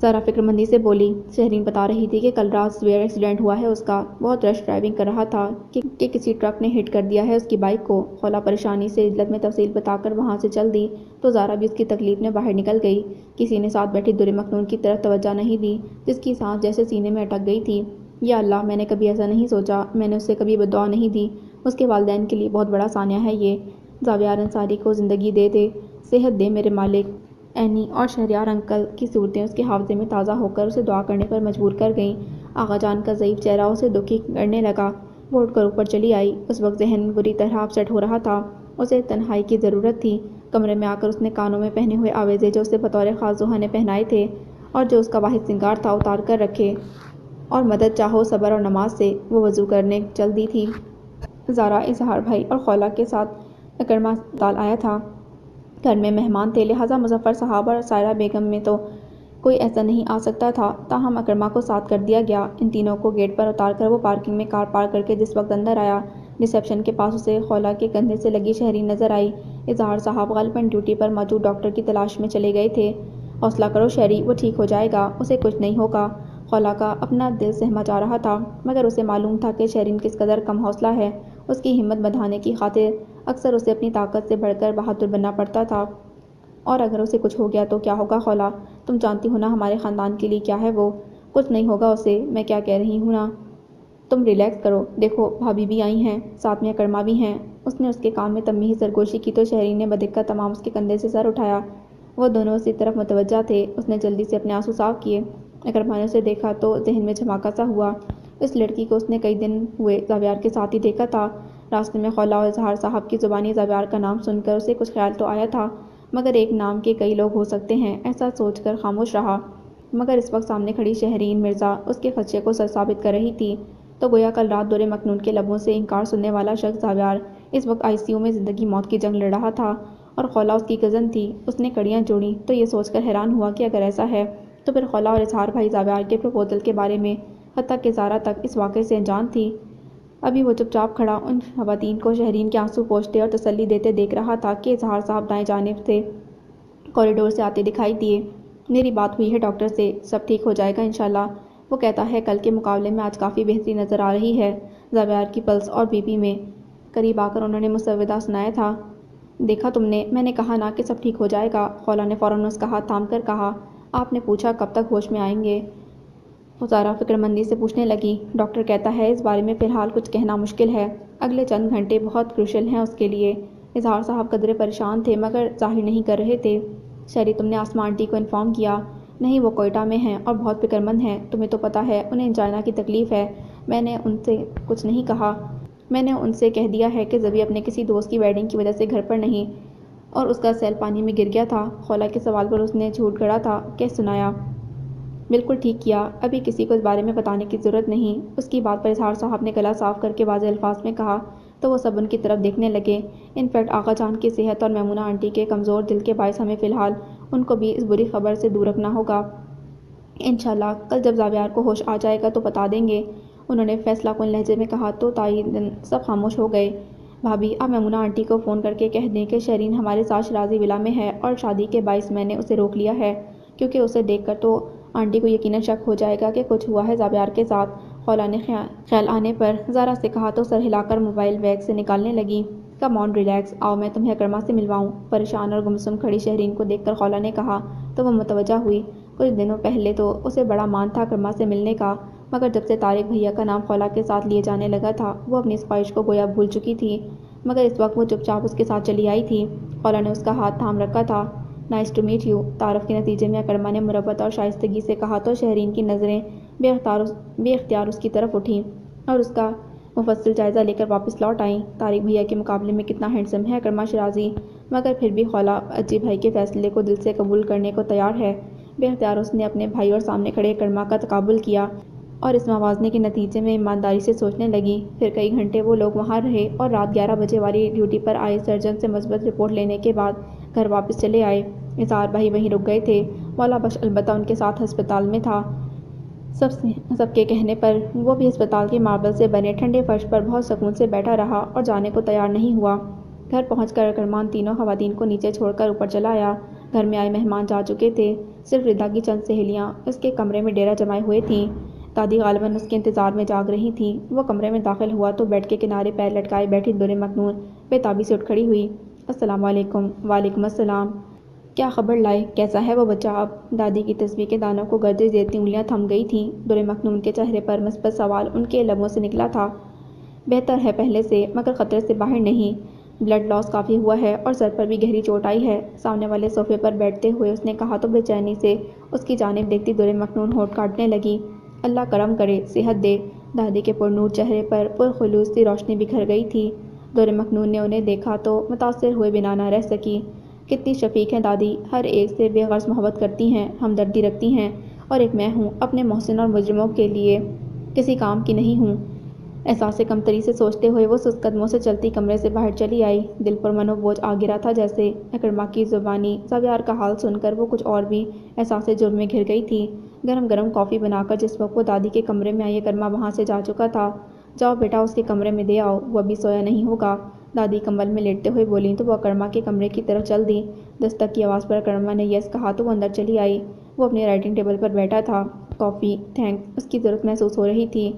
زارا فکر مندی سے بولی۔ شہرین بتا رہی تھی کہ کل رات سویئر ایکسیڈنٹ ہوا ہے اس کا، بہت رش ڈرائیونگ کر رہا تھا کہ کسی ٹرک نے ہٹ کر دیا ہے اس کی بائک کو۔ خولہ پریشانی سے عجلت میں تفصیل بتا کر وہاں سے چل دی تو زارا بھی اس کی تکلیف میں باہر نکل گئی۔ کسی نے ساتھ بیٹھی در مکنون کی طرف توجہ نہیں دی جس کی سانس جیسے سینے میں اٹک گئی تھی۔ یا اللہ، میں نے کبھی ایسا نہیں سوچا، میں نے اسے کبھی بددعا نہیں دی، اس کے والدین کے لیے بہت بڑا سانیہ ہے یہ۔ زاویار انصاری کو زندگی دے، صحت دے میرے مالک۔ اینی اور شہریار انکل کی صورتیں اس کے حافظے میں تازہ ہو کر اسے دعا کرنے پر مجبور کر گئیں۔ آغا جان کا ضعیف چہرہ اسے دکھی کرنے لگا۔ وہ اٹھ کر اوپر چلی آئی۔ اس وقت ذہن میں بری طرح اپسیٹ ہو رہا تھا۔ اسے تنہائی کی ضرورت تھی۔ کمرے میں آ کر اس نے کانوں میں پہنے ہوئے آویزے جو اسے بطور خاص زحا نے پہنائے تھے اور جو اس کا واحد سنگار تھا اتار کر رکھے، اور مدد چاہو صبر اور نماز سے وہ وضو کرنے چل دی تھی۔ زارا، اظہار بھائی اور خولہ کے ساتھ اکرما اسپتال آیا تھا۔ گھر میں مہمان تھے لہٰذا مظفر صاحب اور سائرہ بیگم میں تو کوئی ایسا نہیں آ سکتا تھا، تاہم اکرما کو ساتھ کر دیا گیا۔ ان تینوں کو گیٹ پر اتار کر وہ پارکنگ میں کار پارک کر کے جس وقت اندر آیا، ریسیپشن کے پاس اسے خولہ کے کندھے سے لگی شہرین نظر آئی۔ اظہار صاحب غالباً ڈیوٹی پر موجود ڈاکٹر کی تلاش میں چلے گئے تھے۔ حوصلہ کرو شہری، وہ ٹھیک ہو جائے گا، اسے کچھ نہیں ہوگا۔ خولہ کا اپنا دل سہما جا رہا تھا، مگر اسے معلوم تھا کہ شہرین کس قدر کم حوصلہ ہے۔ اس کی ہمت بندھانے کی خاطر اکثر اسے اپنی طاقت سے بڑھ کر بہادر بننا پڑتا تھا۔ اور اگر اسے کچھ ہو گیا تو کیا ہوگا خولہ؟ تم جانتی ہو نا ہمارے خاندان کے لیے کیا ہے وہ؟ کچھ نہیں ہوگا اسے، میں کیا کہہ رہی ہوں نا۔ تم ریلیکس کرو، دیکھو بھابھی بھی آئی ہیں، ساتھ میں اکرما بھی ہیں۔ اس نے اس کے کان میں تنبیہی سرگوشی کی تو شہرین نے بدقت تمام اس کے کندھے سے سر اٹھایا۔ وہ دونوں اسی طرف متوجہ تھے۔ اس نے جلدی سے اپنے آنسو صاف کیے۔ اکرما نے اسے دیکھا تو ذہن میں جھماکا سا ہوا۔ اس لڑکی کو اس نے کئی دن ہوئے زاویار کے ساتھ ہی دیکھا تھا۔ راستے میں خولہ اور اظہار صاحب کی زبانی زاویار کا نام سن کر اسے کچھ خیال تو آیا تھا، مگر ایک نام کے کئی لوگ ہو سکتے ہیں ایسا سوچ کر خاموش رہا۔ مگر اس وقت سامنے کھڑی شہرین مرزا اس کے خدشے کو سچ ثابت کر رہی تھی، تو گویا کل رات در مکنون کے لبوں سے انکار سننے والا شخص زاویار اس وقت آئی سی یو میں زندگی موت کی جنگ لڑ رہا تھا، اور خولہ اس کی کزن تھی۔ اس نے کڑیاں جوڑیں تو یہ سوچ کر حیران ہوا کہ اگر ایسا ہے تو پھر خولہ اور اظہار بھائی زاویار کے پروپوزل کے بارے میں، حتیٰ کہ زارا تک اس واقعے سے انجان تھی۔ ابھی وہ چپ چاپ کھڑا ان خواتین کو شہرین کے آنسو پوچھتے اور تسلی دیتے دیکھ رہا تھا کہ اظہار صاحب دائیں جانب سے کوریڈور سے آتے دکھائی دیے۔ میری بات ہوئی ہے ڈاکٹر سے، سب ٹھیک ہو جائے گا انشاءاللہ۔ وہ کہتا ہے کل کے مقابلے میں آج کافی بہتری نظر آ رہی ہے زاویار کی پلس اور بی پی میں۔ قریب آ کر انہوں نے مسودہ سنایا تھا۔ دیکھا تم نے، میں نے کہا نا کہ سب ٹھیک ہو جائے گا۔ خولہ نے فوراً اس کا ہاتھ تھام کر کہا۔ آپ نے پوچھا کب تک ہوش میں آئیں گے؟ زارا فکر مندی سے پوچھنے لگی۔ ڈاکٹر کہتا ہے اس بارے میں فی الحال کچھ کہنا مشکل ہے، اگلے چند گھنٹے بہت کروشل ہیں اس کے لیے۔ اظہار صاحب قدرے پریشان تھے مگر ظاہر نہیں کر رہے تھے۔ شہری، تم نے آسماں آنٹی کو انفارم کیا؟ نہیں، وہ کوئٹہ میں ہیں اور بہت فکر مند ہیں، تمہیں تو پتہ ہے انہیں انجائنا کی تکلیف ہے۔ میں نے ان سے کچھ نہیں کہا، میں نے ان سے کہہ دیا ہے کہ زبی اپنے کسی دوست کی ویڈنگ کی وجہ سے گھر پر نہیں، اور اس کا سیل پانی میں گر گیا تھا۔ خولہ کے سوال پر اس نے جھوٹ گھڑا تھا کہ سنایا۔ بالکل ٹھیک کیا، ابھی کسی کو اس بارے میں بتانے کی ضرورت نہیں۔ اس کی بات پر اظہار صاحب نے گلا صاف کر کے واضح الفاظ میں کہا تو وہ سب ان کی طرف دیکھنے لگے۔ انفیکٹ آغا جان کی صحت اور میمونہ آنٹی کے کمزور دل کے باعث ہمیں فی الحال ان کو بھی اس بری خبر سے دور رکھنا ہوگا۔ انشاءاللہ کل جب زاویار کو ہوش آ جائے گا تو بتا دیں گے، انہوں نے فیصلہ کن لہجے میں کہا تو تائیداً سب خاموش ہو گئے۔ بھابھی، آپ میمونہ آنٹی کو فون کر کے کہہ دیں کہ شہرین ہمارے ساتھ شیرازی ولا میں ہے اور شادی کے باعث میں نے اسے روک لیا ہے، کیونکہ اسے دیکھ کر تو آنٹی کو یقیناً شک ہو جائے گا کہ کچھ ہوا ہے زاویار کے ساتھ۔ خولہ نے خیال آنے پر زارا سے کہا تو سر ہلا کر موبائل بیگ سے نکالنے لگی۔ کم آن ریلیکس، آؤ میں تمہیں اکرما سے ملواؤں۔ پریشان اور گمسم کھڑی شہرین کو دیکھ کر خولہ نے کہا تو وہ متوجہ ہوئی۔ کچھ دنوں پہلے تو اسے بڑا مان تھا اکرما سے ملنے کا، مگر جب سے طارق بھیا کا نام خولہ کے ساتھ لیے جانے لگا تھا وہ اپنی اس خواہش کو گویا بھول چکی تھی، مگر اس وقت وہ چپ چاپ اس کے ساتھ چلی آئی تھی۔ خولہ نے اس کا ہاتھ تھام رکھا تھا۔ نائس ٹو میٹ یو، تعارف کے نتیجے میں اکرما نے مربت اور شائستگی سے کہا تو شہرین کی نظریں بے اختیار اس کی طرف اٹھیں اور اس کا مفصل جائزہ لے کر واپس لوٹ آئیں۔ طارق بھیا کے مقابلے میں کتنا ہینڈسم ہے اکرما شیرازی، مگر پھر بھی خولہ اجی بھائی کے فیصلے کو دل سے قبول کرنے کو تیار ہے۔ بے اختیار اس نے اپنے بھائی اور سامنے کھڑے اکرما کا تقابل کیا اور اس موازنے کے نتیجے میں ایمانداری سے سوچنے لگی۔ پھر کئی گھنٹے وہ لوگ وہاں رہے اور رات 11 بجے والی ڈیوٹی پر آئے سرجن سے مثبت رپورٹ لینے کے بعد گھر واپس چلے آئے۔ اظہار بھائی وہیں رک گئے تھے۔ مولا بخش البتہ ان کے ساتھ ہسپتال میں تھا۔ سب کے کہنے پر وہ بھی ہسپتال کے ماربل سے بنے ٹھنڈے فرش پر بہت سکون سے بیٹھا رہا اور جانے کو تیار نہیں ہوا۔ گھر پہنچ کر اکرمان تینوں خواتین کو نیچے چھوڑ کر اوپر چلا آیا۔ گھر میں آئے مہمان جا چکے تھے۔ صرف ردا کی چند سہیلیاں اس کے کمرے میں ڈیرا جمائے ہوئے تھیں۔ دادی غالباً اس کے انتظار میں جاگ رہی تھیں۔ وہ کمرے میں داخل ہوا تو بیڈ کے کنارے پیر لٹکائے بیٹھی در مکنون بے تابی سے اٹھ کھڑی ہوئی۔ السلام علیکم۔ وعلیکم السلام۔ کیا خبر لائے؟ کیسا ہے وہ بچہ اب؟ دادی کی تسبیح کے دانوں کو گردش دیتی انگلیاں تھم گئی تھیں۔ در مکنون کے چہرے پر مثبت سوال ان کے لبوں سے نکلا تھا۔ بہتر ہے پہلے سے، مگر خطرے سے باہر نہیں۔ بلڈ لاس کافی ہوا ہے اور سر پر بھی گہری چوٹ آئی ہے۔ سامنے والے صوفے پر بیٹھتے ہوئے اس نے کہا تو بے چینی سے اس کی جانب دیکھتی در مکنون ہونٹ کاٹنے لگی۔ اللہ کرم کرے، صحت دے۔ دادی کے پرنور چہرے پر پرخلوص سی روشنی بکھر گئی تھی۔ در مکنون نے انہیں دیکھا تو متاثر ہوئے بنا نہ رہ سکی۔ کتنی شفیق ہیں دادی، ہر ایک سے بے غرض محبت کرتی ہیں، ہمدردی رکھتی ہیں، اور ایک میں ہوں، اپنے محسن اور مجرموں کے لیے کسی کام کی نہیں ہوں۔ احساس کمتری سے سوچتے ہوئے وہ سست قدموں سے چلتی کمرے سے باہر چلی آئی۔ دل پر منو بوجھ آ گرا تھا جیسے۔ اکرما کی زبانی زاویار کا حال سن کر وہ کچھ اور بھی احساس جرم میں گھر گئی تھی۔ گرم گرم کافی بنا کر جس وقت وہ دادی کے کمرے میں آئی اکرما وہاں سے جا چکا تھا۔ جاؤ بیٹا اس کے کمرے میں دے آؤ، وہ ابھی سویا نہیں ہوگا۔ دادی کمبل میں لیٹتے ہوئے بولیں تو وہ اکرما کے کمرے کی طرف چل دی۔ دستک کی آواز پر اکرما نے یس کہا تو وہ اندر چلی آئی۔ وہ اپنے رائٹنگ ٹیبل پر بیٹھا تھا۔ کافی، تھینکس، اس کی ضرورت محسوس ہو رہی تھی۔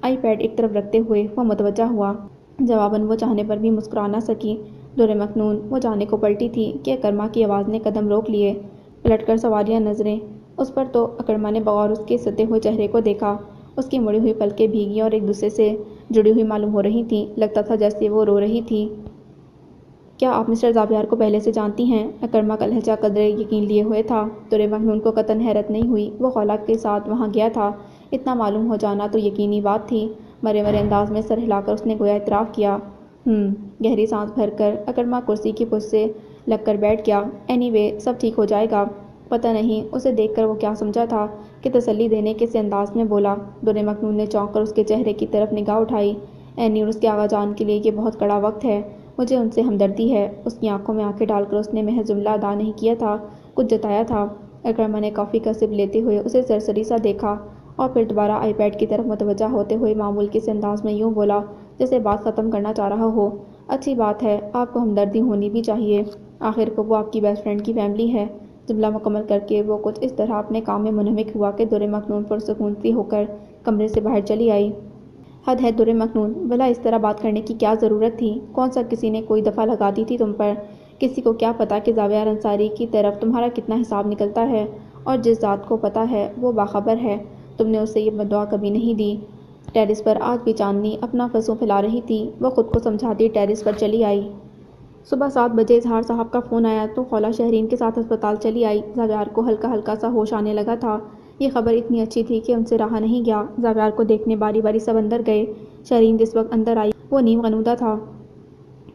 آئی پیڈ ایک طرف رکھتے ہوئے وہ متوجہ ہوا۔ جواباً وہ چاہنے پر بھی مسکرا نہ سکی۔ در مکنون وہ جانے کو پلٹی تھی کہ اکرما کی آواز نے قدم روک لیے۔ پلٹ کر سوالیہ نظریں اس پر تو اکرما نے بغور اس کے ستے ہوئے چہرے کو دیکھا۔ اس کی مڑی ہوئی پلکیں بھیگی اور ایک دوسرے سے جڑی ہوئی معلوم ہو رہی تھیں۔ لگتا تھا جیسے وہ رو رہی تھی۔ کیا آپ مسٹر زاویار کو پہلے سے جانتی ہیں؟ اکرما کا لہجہ قدرے یقین لیے ہوئے تھا۔ در مکنون کو قطعاً حیرت نہیں ہوئی۔ وہ خولا کے ساتھ وہاں گیا تھا۔ اتنا معلوم ہو جانا تو یقینی بات تھی۔ مرے مرے انداز میں سر ہلا کر اس نے گویا اعتراف کیا۔ گہری سانس بھر کر اکرما کرسی کی پشت سے لگ کر بیٹھ گیا۔ اینی وے سب ٹھیک ہو جائے گا۔ پتہ نہیں اسے دیکھ کر وہ کیا سمجھا تھا کہ تسلی دینے کے سے انداز میں بولا۔ در مکنون نے چونک کر اس کے چہرے کی طرف نگاہ اٹھائی۔ اینی اور اس کے آغا جان کے لیے یہ بہت کڑا وقت ہے۔ مجھے ان سے ہمدردی ہے۔ اس کی آنکھوں میں آنکھیں ڈال کر اس نے محض جملہ ادا نہیں کیا تھا، کچھ جتایا تھا۔ اکرما نے کافی کا سپ لیتے ہوئے اسے سرسری سا دیکھا اور پھر دوبارہ آئی پیڈ کی طرف متوجہ ہوتے ہوئے معمول کے سے انداز میں یوں بولا جیسے بات ختم کرنا چاہ رہا ہو۔ اچھی بات ہے، آپ کو ہمدردی ہونی بھی چاہیے۔ آخر کو وہ آپ کی بیسٹ فرینڈ کی فیملی ہے۔ جملہ مکمل کر کے وہ کچھ اس طرح اپنے کام میں منہمک ہوا کہ در مکنون پرسکون سی ہو کر کمرے سے باہر چلی آئی۔ حد ہے در مکنون، بھلا اس طرح بات کرنے کی کیا ضرورت تھی؟ کون سا کسی نے کوئی دفعہ لگا دی تھی تم پر؟ کسی کو کیا پتا کہ زاویار انصاری کی طرف تمہارا کتنا حساب نکلتا ہے، اور جس ذات کو پتا ہے وہ باخبر ہے۔ تم نے اسے یہ بددعا کبھی نہیں دی۔ ٹیرس پر آج بھی چاندنی اپنا فسوں پھیلا رہی تھی۔ وہ خود کو سمجھاتی ٹیرس پر چلی آئی۔ صبح 7 بجے اظہار صاحب کا فون آیا تو خولا شہرین کے ساتھ ہسپتال چلی آئی۔ زاویار کو ہلکا ہلکا سا ہوش آنے لگا تھا۔ یہ خبر اتنی اچھی تھی کہ ان سے رہا نہیں گیا۔ زاویار کو دیکھنے باری باری سب اندر گئے۔ شہرین جس وقت اندر آئی وہ نیم غنودہ تھا۔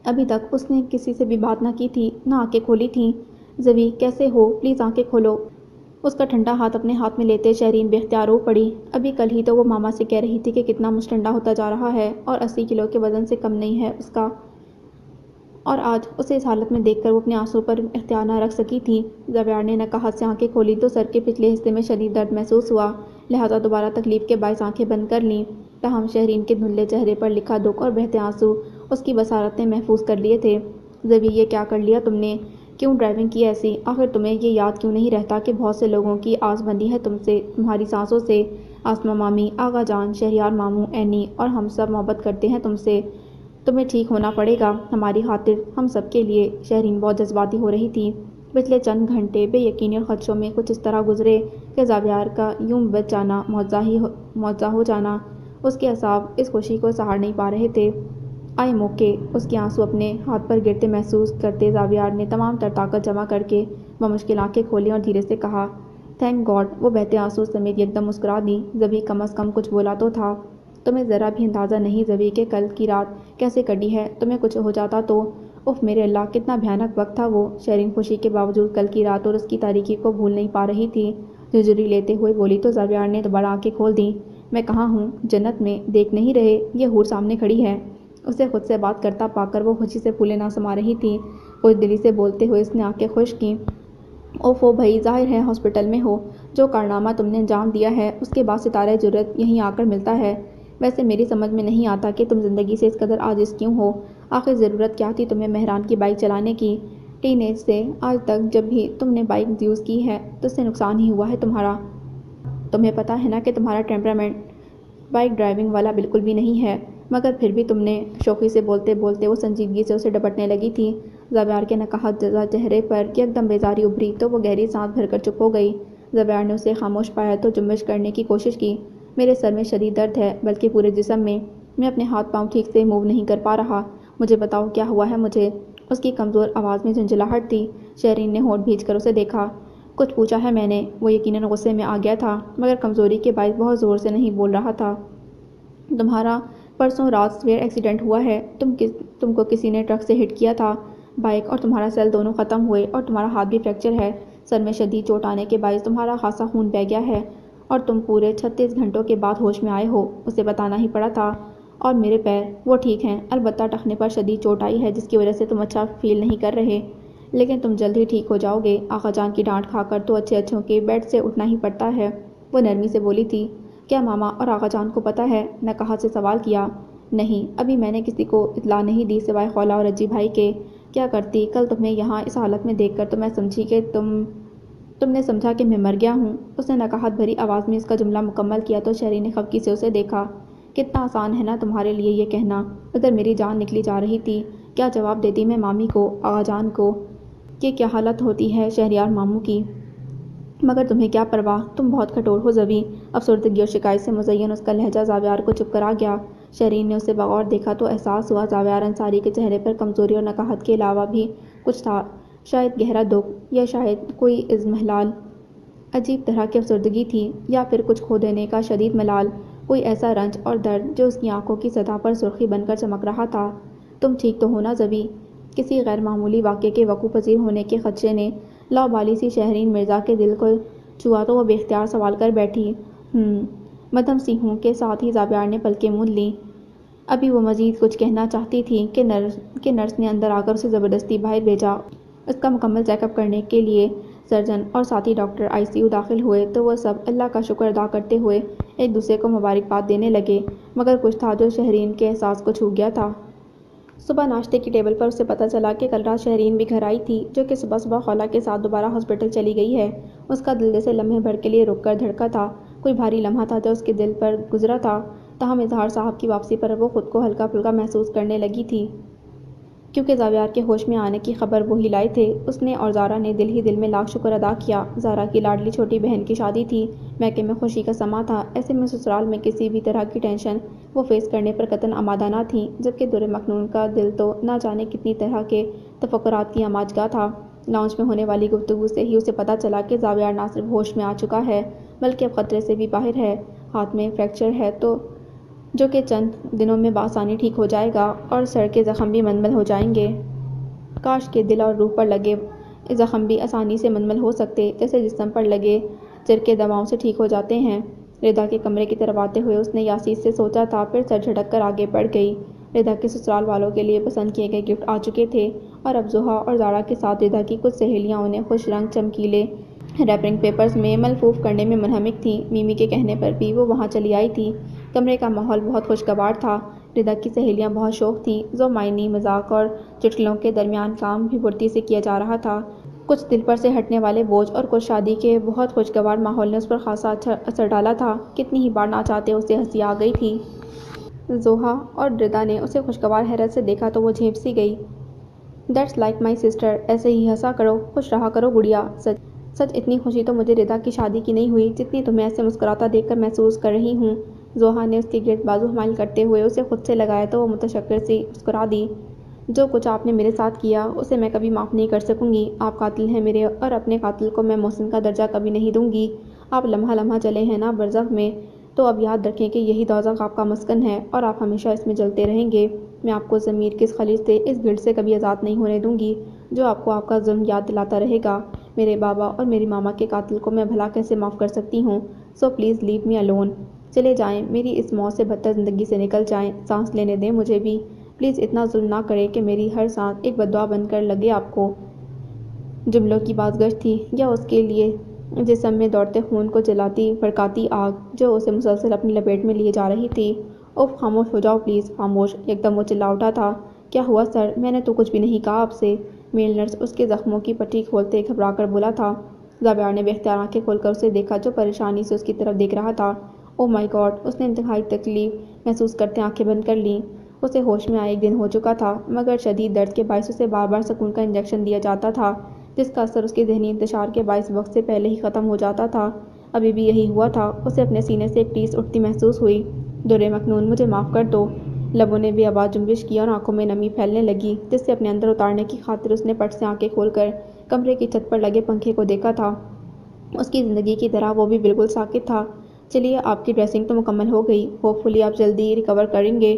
ابھی تک اس نے کسی سے بھی بات نہ کی تھی، نہ آنکھیں کھولی تھیں۔ زوی کیسے ہو؟ پلیز آنکھیں کھولو۔ اس کا ٹھنڈا ہاتھ اپنے ہاتھ میں لیتے شہرین بے اختیار رو پڑی۔ ابھی کل ہی تو وہ ماما سے کہہ رہی تھی کہ کتنا مچ-ٹھنڈا ہوتا جا رہا ہے اور 80 کلو کے وزن سے کم نہیں ہے اس کا، اور آج اسے اس حالت میں دیکھ کر وہ اپنے آنسوں پر اختیار نہ رکھ سکی تھی۔ زاویار نے نقاہت سے آنکھیں کھولی تو سر کے پچھلے حصے میں شدید درد محسوس ہوا، لہٰذا دوبارہ تکلیف کے باعث آنکھیں بند کر لیں۔ تاہم شہرین کے دھندلے چہرے پر لکھا دکھ اور بہتے آنسو اس کی بصارت نے محفوظ کر لیے تھے۔ زوی یہ کیا کر لیا تم نے؟ کیوں ڈرائیونگ کی ایسی؟ آخر تمہیں یہ یاد کیوں نہیں رہتا کہ بہت سے لوگوں کی آس بندی ہے تم سے، تمہاری سانسوں سے؟ آسماں مامی، آغا جان، شہریار ماموں، اینی اور ہم سب محبت کرتے ہیں تم سے۔ تمہیں ٹھیک ہونا پڑے گا، ہماری خاطر، ہم سب کے لیے۔ شہرین بہت جذباتی ہو رہی تھی۔ پچھلے چند گھنٹے بے یقینی اور خدشوں میں کچھ اس طرح گزرے کہ زاویار کا یوں بچ جانا، معجزہ ہو جانا، اس کے اعصاب اس خوشی کو سہار نہیں پا رہے تھے۔ آئے موقع، اس کے آنسو اپنے ہاتھ پر گرتے محسوس کرتے زاویار نے تمام تر طاقت جمع کر کے بمشکل آنکھیں کھولیں اور دھیرے سے کہا، تھینک گاڈ۔ وہ بہتے آنسو سمیت یکدم مسکرا دیں۔ زوی کم از کم کچھ بولا تو تھا۔ تمہیں ذرا بھی اندازہ نہیں زوی کہ کل کی رات کیسے کٹی ہے۔ تمہیں کچھ ہو جاتا تو، اف میرے اللہ کتنا بھیانک وقت تھا وہ۔ شہرین خوشی کے باوجود کل کی رات اور اس کی تاریکی کو بھول نہیں پا رہی تھی۔ جھرجھری لیتے ہوئے بولی تو زاویار نے دوبارہ آنکھیں کھول دیں۔ میں کہاں ہوں؟ جنت میں، دیکھ نہیں رہے؟ یہ حور سامنے کھڑی ہے۔ اسے خود سے بات کرتا پا کر وہ خوشی سے پھولے نہ سما رہی تھی۔ اس دلی سے بولتے ہوئے اس نے آنکھیں خشک کیں۔ اوفو بھائی، ظاہر ہے ہاسپٹل میں ہو۔ جو کارنامہ تم نے انجام دیا ہے اس کے بعد ستارہ جرأت یہیں آ کر ملتا ہے۔ ویسے میری سمجھ میں نہیں آتا کہ تم زندگی سے اس قدر عاجز کیوں ہو۔ آخر ضرورت کیا تھی تمہیں مہران کی بائک چلانے کی؟ ٹین ایج سے آج تک جب بھی تم نے بائک یوز کی ہے تو اس سے نقصان ہی ہوا ہے تمہارا۔ تمہیں پتہ ہے نا کہ تمہارا ٹیمپرامنٹ بائک ڈرائیونگ والا بالکل بھی نہیں ہے، مگر پھر بھی تم نے شوخی سے بولتے بولتے وہ سنجیدگی سے اسے ڈپٹنے لگی تھی۔ زبیار کے نکہت زدہ چہرے پر یکدم بیزاری ابھری تو وہ گہری سانس بھر کر چپ ہو گئی۔ زبیار نے اسے خاموش پایا تو جنبش کرنے کی کوشش کی۔ میرے سر میں شدید درد ہے، بلکہ پورے جسم میں اپنے ہاتھ پاؤں ٹھیک سے موو نہیں کر پا رہا۔ مجھے بتاؤ کیا ہوا ہے مجھے؟ اس کی کمزور آواز میں جھنجھلاہٹ تھی۔ شہرین نے ہونٹ بھینچ کر اسے دیکھا۔ کچھ پوچھا ہے میں نے؟ وہ یقیناً غصے میں آ گیا تھا، مگر کمزوری کے باعث بہت زور سے نہیں بول رہا تھا۔ تمہارا پرسوں رات سویرے ایکسیڈنٹ ہوا ہے۔ تم کو کسی نے ٹرک سے ہٹ کیا تھا۔ بائک اور تمہارا سیل دونوں ختم ہوئے اور تمہارا ہاتھ بھی فریکچر ہے۔ سر میں شدید چوٹ آنے کے باعث تمہارا خاصا خون بہہ گیا ہے اور تم پورے 36 گھنٹوں کے بعد ہوش میں آئے ہو۔ اسے بتانا ہی پڑا تھا۔ اور میرے پیر، وہ ٹھیک ہیں، البتہ ٹخنے پر شدید چوٹ آئی ہے جس کی وجہ سے تم اچھا فیل نہیں کر رہے، لیکن تم جلد ہی ٹھیک ہو جاؤ گے۔ آقا جان کی ڈانٹ کھا کر تو اچھوں کے بیڈ سے اٹھنا ہی پڑتا ہے، وہ نرمی سے بولی تھی۔ کیا ماما اور آقا جان کو پتہ ہے؟ نکہت سے سوال کیا۔ نہیں، ابھی میں نے کسی کو اطلاع نہیں دی سوائے خولا اور رجی بھائی کے۔ کیا کرتی، کل تمہیں یہاں اس حالت میں دیکھ کر تو میں سمجھی کہ تم نے سمجھا کہ میں مر گیا ہوں۔ اس نے نکہت بھری آواز میں اس کا جملہ مکمل کیا تو شہری نے خفگی سے اسے دیکھا۔ کتنا آسان ہے نا تمہارے لیے یہ کہنا۔ ادھر میری جان نکلی جا رہی تھی۔ کیا جواب دیتی میں مامی کو، آقا جان کو، کہ کیا حالت ہوتی ہے شہریار ماموں کی؟ مگر تمہیں کیا پرواہ، تم بہت کھٹور ہو زوی۔ افسردگی اور شکایت سے مزین اس کا لہجہ زاویار کو چپ کرا گیا۔ شہرین نے اسے بغور دیکھا تو احساس ہوا زاویار انصاری کے چہرے پر کمزوری اور نکہت کے علاوہ بھی کچھ تھا، شاید گہرا دکھ، یا شاید کوئی اضمحلال، عجیب طرح کی افسردگی تھی، یا پھر کچھ کھو دینے کا شدید ملال، کوئی ایسا رنج اور درد جو اس کی آنکھوں کی سطح پر سرخی بن کر چمک رہا تھا۔ تم ٹھیک تو ہو نا زوی؟ کسی غیر معمولی واقعے کے وقوع پذیر ہونے کے خدشے نے لاابالی سی شہرین مرزا کے دل کو چھوا تو وہ بے اختیار سوال کر بیٹھی۔ مدھم سی ہوں کے ساتھ ہی زاویار نے پلکیں موند لیں۔ ابھی وہ مزید کچھ کہنا چاہتی تھی کہ نرس نے اندر آ کر اسے زبردستی باہر بھیجا۔ اس کا مکمل چیک اپ کرنے کے لیے سرجن اور ساتھی ڈاکٹر ICU داخل ہوئے تو وہ سب اللہ کا شکر ادا کرتے ہوئے ایک دوسرے کو مبارکباد دینے لگے، مگر کچھ تھا جو شہرین کے احساس کو چھو گیا تھا۔ صبح ناشتے کی ٹیبل پر اسے پتہ چلا کہ کل رات شہرین بھی گھر آئی تھی، جو کہ صبح خولا کے ساتھ دوبارہ ہاسپٹل چلی گئی ہے۔ اس کا دل جیسے لمحے بھر کے لیے رک کر دھڑکا تھا۔ کوئی بھاری لمحہ تھا جو اس کے دل پر گزرا تھا، تاہم اظہار صاحب کی واپسی پر وہ خود کو ہلکا پھلکا محسوس کرنے لگی تھی، کیونکہ زاویار کے ہوش میں آنے کی خبر وہی لائے تھے۔ اس نے اور زارا نے دل ہی دل میں لاکھ شکر ادا کیا۔ زارا کی لاڈلی چھوٹی بہن کی شادی تھی، میکے میں خوشی کا سماں تھا، ایسے میں سسرال میں کسی بھی طرح کی ٹینشن وہ فیس کرنے پر قطعاً آمادہ نہ تھیں، جبکہ در مکنون کا دل تو نہ جانے کتنی طرح کے تفکرات کی آماج گاہ تھا۔ لاؤنج میں ہونے والی گفتگو سے ہی اسے پتہ چلا کہ زاویار نہ صرف ہوش میں آ چکا ہے، بلکہ اب خطرے سے بھی باہر ہے۔ ہاتھ میں فریکچر ہے جو کہ چند دنوں میں بآسانی ٹھیک ہو جائے گا، اور سر کے زخم بھی منمل ہو جائیں گے۔ کاش کہ دل اور روح پر لگے زخم بھی آسانی سے منمل ہو سکتے، جیسے جسم پر لگے چرکے دواؤں سے ٹھیک ہو جاتے ہیں۔ ردا کے کمرے کی طرف آتے ہوئے اس نے یاسیس سے سوچا تھا، پھر سر جھٹک کر آگے بڑھ گئی۔ ردا کے سسرال والوں کے لیے پسند کیے گئے گفٹ آ چکے تھے، اور اب زحا اور زارا کے ساتھ ردا کی کچھ سہیلیاں انہیں خوش رنگ چمکیلے ریپرنگ پیپرز میں ملفوف کرنے میں منہمک تھیں۔ میمی کے کہنے پر بھی وہ وہاں چلی آئی تھی۔ کمرے کا ماحول بہت خوشگوار تھا۔ ردا کی سہیلیاں بہت شوق تھیں، زومعنی مذاق اور چٹکلوں کے درمیان کام بھی پھرتی سے کیا جا رہا تھا۔ کچھ دل پر سے ہٹنے والے بوجھ اور کچھ شادی کے بہت خوشگوار ماحول نے اس پر خاصا اثر ڈالا تھا۔ کتنی ہی بار نہ چاہتے اسے ہنسی آ گئی تھی۔ زحا اور ردا نے اسے خوشگوار حیرت سے دیکھا تو وہ جھیپ سی گئی۔ دیٹس لائک مائی سسٹر، ایسے ہی ہنسا کرو، خوش رہا کرو گڑیا۔ سچ اتنی خوشی تو مجھے ردا کی شادی کی نہیں ہوئی جتنی تمہیں ایسے مسکراتا دیکھ کر محسوس کر رہی ہوں۔ زحا نے اس کے گرد بازو حمائل کرتے ہوئے اسے خود سے لگایا تو وہ متشکر سی مسکرا دی۔ جو کچھ آپ نے میرے ساتھ کیا اسے میں کبھی معاف نہیں کر سکوں گی۔ آپ قاتل ہیں میرے، اور اپنے قاتل کو میں محسن کا درجہ کبھی نہیں دوں گی۔ آپ لمحہ لمحہ جلے ہیں نا برزخ میں، تو اب یاد رکھیں کہ یہی دوزخ آپ کا مسکن ہے، اور آپ ہمیشہ اس میں جلتے رہیں گے۔ میں آپ کو ضمیر کی اس خلیج سے، اس گرد سے کبھی آزاد نہیں ہونے دوں گی، جو آپ کو آپ کا ظلم یاد دلاتا رہے گا۔ میرے بابا اور میری ماما کے قاتل کو میں بھلا کیسے معاف کر سکتی ہوں؟ So please leave me alone. چلے جائیں، میری اس موت سے بدتر زندگی سے نکل جائیں، سانس لینے دیں مجھے بھی۔ پلیز اتنا ظلم نہ کرے کہ میری ہر سانس ایک بددعا بن کر لگے آپ کو۔ جملوں کی بازگشت تھی یا اس کے لیے جسم میں دوڑتے خون کو جلاتی بھڑکاتی آگ جو اسے مسلسل اپنی لپیٹ میں لیے جا رہی تھی۔ اوف، خاموش ہو جاؤ پلیز، خاموش! یکدم وہ چلا اٹھا تھا۔ کیا ہوا سر؟ میں نے تو کچھ بھی نہیں کہا آپ سے۔ میل نرس اس کے زخموں کی پٹی کھولتے گھبرا کر بولا تھا۔ زاویار نے بے اختیار آنکھیں کھول کر اسے دیکھا جو پریشانی سے اس کی طرف دیکھ رہا تھا۔ اوہ مائی گاڈ! اس نے انتہائی تکلیف محسوس کرتے آنکھیں بند کر لیں۔ اسے ہوش میں آئے 1 دن ہو چکا تھا، مگر شدید درد کے باعث اسے بار بار سکون کا انجیکشن دیا جاتا تھا جس کا اثر اس کے ذہنی انتشار کے باعث وقت سے پہلے ہی ختم ہو جاتا تھا۔ ابھی بھی یہی ہوا تھا۔ اسے اپنے سینے سے ایک ٹیس اٹھتی محسوس ہوئی۔ درِ مکنون، مجھے معاف کر دو۔ لبوں نے بے آواز جنبش کی اور آنکھوں میں نمی پھیلنے لگی جس سے اپنے اندر اتارنے کی خاطر اس نے پٹ سے آنکھیں کھول کر کمرے کی چھت پر لگے پنکھے کو دیکھا تھا۔ اس کی زندگی کی طرح وہ بھی بالکل ساکت تھا۔ چلیے، آپ کی ڈریسنگ تو مکمل ہو گئی، ہوپ فلی آپ جلدی ریکور کریں گے۔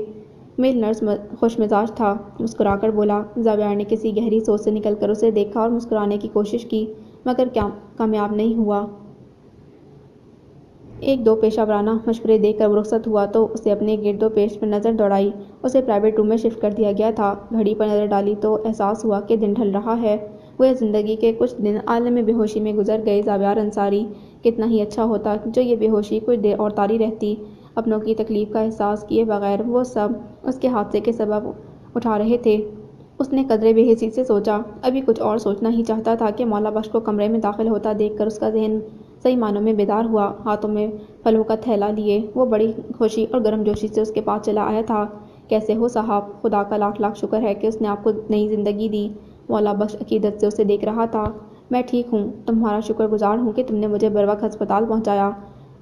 میل نرس خوش مزاج تھا، مسکرا کر بولا۔ زاویار نے کسی گہری سوچ سے نکل کر اسے دیکھا اور مسکرانے کی کوشش کی مگر کامیاب نہیں ہوا۔ 1-2 پیشہ ورانہ مشورے دے کر وہ رخصت ہوا تو اسے اپنے گرد و پیش پر نظر دوڑائی۔ اسے پرائیویٹ روم میں شفٹ کر دیا گیا تھا۔ گھڑی پر نظر ڈالی تو احساس ہوا کہ دن ڈھل رہا ہے۔ گویا زندگی کے کچھ دن عالم بے ہوشی میں گزر گئے۔ زاویار انصاری! کتنا ہی اچھا ہوتا جو یہ بے ہوشی کچھ دیر اور طاری رہتی۔ اپنوں کی تکلیف کا احساس کیے بغیر وہ سب اس کے حادثے کے سبب اٹھا رہے تھے۔ اس نے قدرے بے حسی سے سوچا۔ ابھی کچھ اور سوچنا ہی چاہتا تھا کہ مولا بخش کو کمرے میں داخل ہوتا دیکھ کر اس کا ذہن صحیح معنوں میں بیدار ہوا۔ ہاتھوں میں پھلوں کا تھیلا لیے وہ بڑی خوشی اور گرم جوشی سے اس کے پاس چلا آیا تھا۔ کیسے ہو صاحب؟ خدا کا لاکھ لاکھ شکر ہے کہ اس نے آپ کو نئی زندگی دی۔ مولا بخش عقیدت سے اسے دیکھ رہا تھا۔ میں ٹھیک ہوں، تمہارا شکر گزار ہوں کہ تم نے مجھے بروقت ہسپتال پہنچایا۔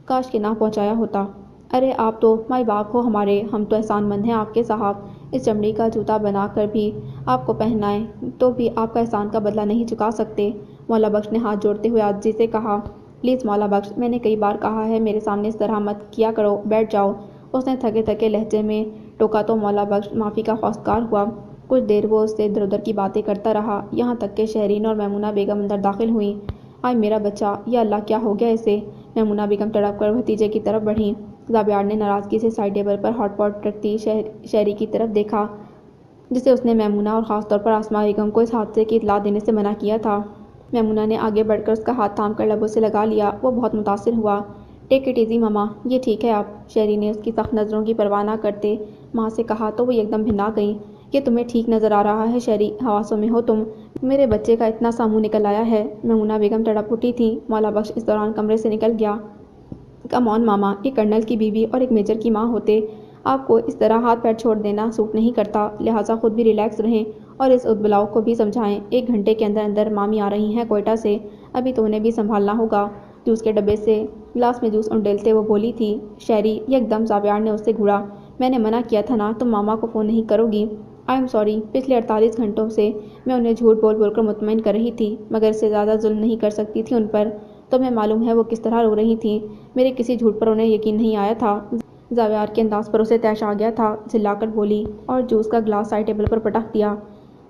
کاش کہ نہ پہنچایا ہوتا۔ ارے آپ تو مائی باپ ہو ہمارے، ہم تو احسان مند ہیں آپ کے صاحب۔ اس چمڑی کا جوتا بنا کر بھی آپ کو پہنائیں تو بھی آپ کا احسان کا بدلہ نہیں چکا سکتے۔ مولا بخش نے ہاتھ جوڑتے ہوئے عاجزی سے کہا۔ پلیز مولا بخش، میں نے کئی بار کہا ہے میرے سامنے اس طرح مت کیا کرو، بیٹھ جاؤ۔ اس نے تھکے تھکے لہجے میں ٹوکا تو مولا بخش معافی کا خواستگار ہوا۔ کچھ دیر وہ اس سے ادھر ادھر کی باتیں کرتا رہا یہاں تک کہ شہرین اور میمونہ بیگم اندر داخل ہوئیں۔ آئے میرا بچہ، یا اللہ کیا ہو گیا اسے؟ میمونہ بیگم تڑپ کر بھتیجے کی طرف بڑھیں۔ زاویار نے ناراضگی سے سائڈ ٹیبل پر ہاٹ پاٹ رکھتی شہری کی طرف دیکھا جسے اس نے میمونہ اور خاص طور پر آسماء بیگم کو اس حادثے کی اطلاع دینے سے منع کیا تھا۔ میمونہ نے آگے بڑھ کر اس کا ہاتھ تھام کر لبوں سے لگا لیا۔ وہ بہت متاثر ہوا۔ ٹیک اٹ ایزی ماما، یہ ٹھیک ہے اب، شہری نے اس کی سخت نظروں کی پرواہ نہ کرتے ماں سے کہا تو وہ یکدم بھنا گئیں۔ یہ تمہیں ٹھیک نظر آ رہا ہے شہری؟ حواسوں میں ہو تم؟ میرے بچے کا اتنا سا منہ نکل آیا ہے۔ میمونہ بیگم تڑپ اٹھی تھیں۔ مولا بخش اس دوران کمرے سے نکل گیا۔ کم آن ماما، ایک کرنل کی بیوی اور ایک میجر کی ماں ہوتے آپ کو اس طرح ہاتھ پیر چھوڑ دینا سوٹ نہیں کرتا، لہٰذا خود بھی ریلیکس رہیں اور اس ادبلاؤ کو بھی سمجھائیں۔ 1 گھنٹے کے اندر اندر مامی آ رہی ہیں کوئٹہ سے، ابھی تو انہیں بھی سنبھالنا ہوگا۔ جوس کے ڈبے سے گلاس میں جوس انڈیلتے وہ بولی تھی۔ شہری! یکدم زاویار نے اس سے گھوڑا۔ میں نے منع کیا تھا نا تم ماما کو فون نہیں کرو گی۔ آئی ایم سوری، پچھلے 48 گھنٹوں سے میں انہیں جھوٹ بول بول کر مطمئن کر رہی تھی مگر اس سے زیادہ ظلم نہیں کر سکتی تھی ان پر۔ تمہیں معلوم ہے وہ کس طرح رو رہی تھیں۔ میرے کسی جھوٹ پر انہیں یقین نہیں آیا تھا۔ زاویار کے انداز پر اسے طیش آ گیا تھا، چلا کر بولی اور جوس کا گلاس سائڈ ٹیبل پر پٹک دیا۔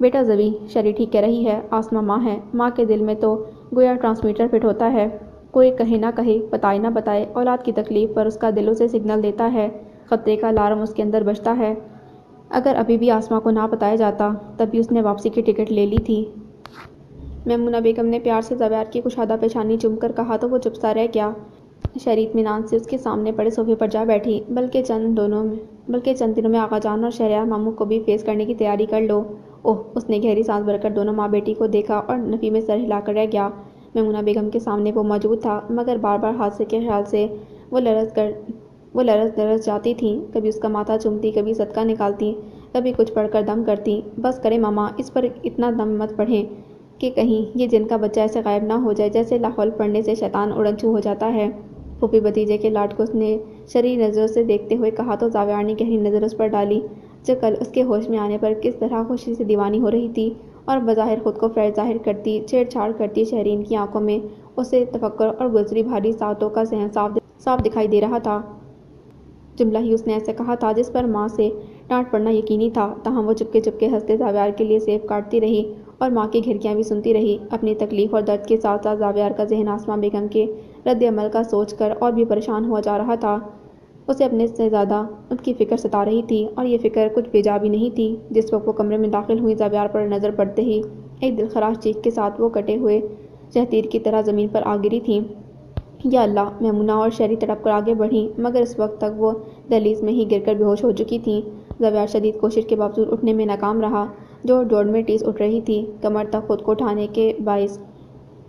بیٹا زوی، شری ٹھیک کہہ رہی ہے، آسماء ماں ہے، ماں کے دل میں تو گویا ٹرانسمیٹر فٹ ہوتا ہے، کوئی کہے نہ کہے، بتائے نہ بتائے، اولاد کی تکلیف پر اس کا دل اسے سگنل دیتا ہے، خطرے کا الارم اس کے اندر بجتا ہے۔ اگر ابھی بھی آسماء کو نہ بتایا جاتا تب بھی اس نے واپسی کی ٹکٹ لے لی تھی۔ میمونہ بیگم نے پیار سے زاویار کی کشادہ پیشانی چوم کر کہا تو وہ چپ سا رہ گیا۔ شری اطمینان سے اس کے سامنے پڑے صوفے پر جا بیٹھی۔ بلکہ چند دنوں میں آقا جان اور شہریار ماموں کو بھی فیس کرنے کی تیاری کر لو۔ اوہ! اس نے گہری سانس بھر کر دونوں ماں بیٹی کو دیکھا اور نفی میں سر ہلا کر رہ گیا۔ میمونہ بیگم کے سامنے وہ موجود تھا مگر بار بار حادثے کے خیال سے وہ لرز جاتی تھیں، کبھی اس کا ماتھا چومتی، کبھی صدقہ نکالتی، کبھی کچھ پڑھ کر دم کرتی۔ بس کریں ماما، اس پر اتنا دم مت پڑھیں کہ کہیں یہ جن کا بچہ ایسے غائب نہ ہو جائے جیسے لاحول پڑھنے سے شیطان اڑن چھو ہو جاتا ہے۔ پھوپھی بھتیجے کے لاڈ کو اس نے شرعی نظروں سے دیکھتے ہوئے کہا تو زاویار نے گہری نظر اس پر ڈالی جو کل اس کے ہوش میں آنے پر کس طرح خوشی سے دیوانی ہو رہی تھی اور بظاہر خود کو فریش ظاہر کرتی، چھیڑ چھاڑ کرتی شہرین کی آنکھوں میں اسے تفکر اور گزری بھاری ساعتوں کا ذہن صاف دکھائی دے رہا تھا۔ جملہ ہی اس نے ایسے کہا تھا جس پر ماں سے ڈانٹ پڑنا یقینی تھا، تاہم وہ چپکے چپکے ہنستے زاویار کے لیے سیب کاٹتی رہی اور ماں کی گھرکیاں بھی سنتی رہی۔ اپنی تکلیف اور درد کے ساتھ ساتھ زاویار کا ذہن آسماء بیگم کے رد عمل کا سوچ کر اور بھی پریشان ہوا جا رہا تھا۔ اسے اپنے سے زیادہ ان کی فکر ستا رہی تھی، اور یہ فکر کچھ بے جا بھی نہیں تھی۔ جس وقت وہ کمرے میں داخل ہوئی، زاویار پر نظر پڑتے ہی ایک دلخراش چیخ کے ساتھ وہ کٹے ہوئے شہتیر کی طرح زمین پر آ گری تھیں۔ یا اللہ! میمونہ اور شہری تڑپ کر آگے بڑھیں، مگر اس وقت تک وہ دہلیز میں ہی گر کر بے ہوش ہو چکی تھیں۔ زاویار شدید کوشش کے باوجود اٹھنے میں ناکام رہا۔ جوڑ جوڑ میں ٹیس اٹھ رہی تھی، کمر تک خود کو اٹھانے کے باعث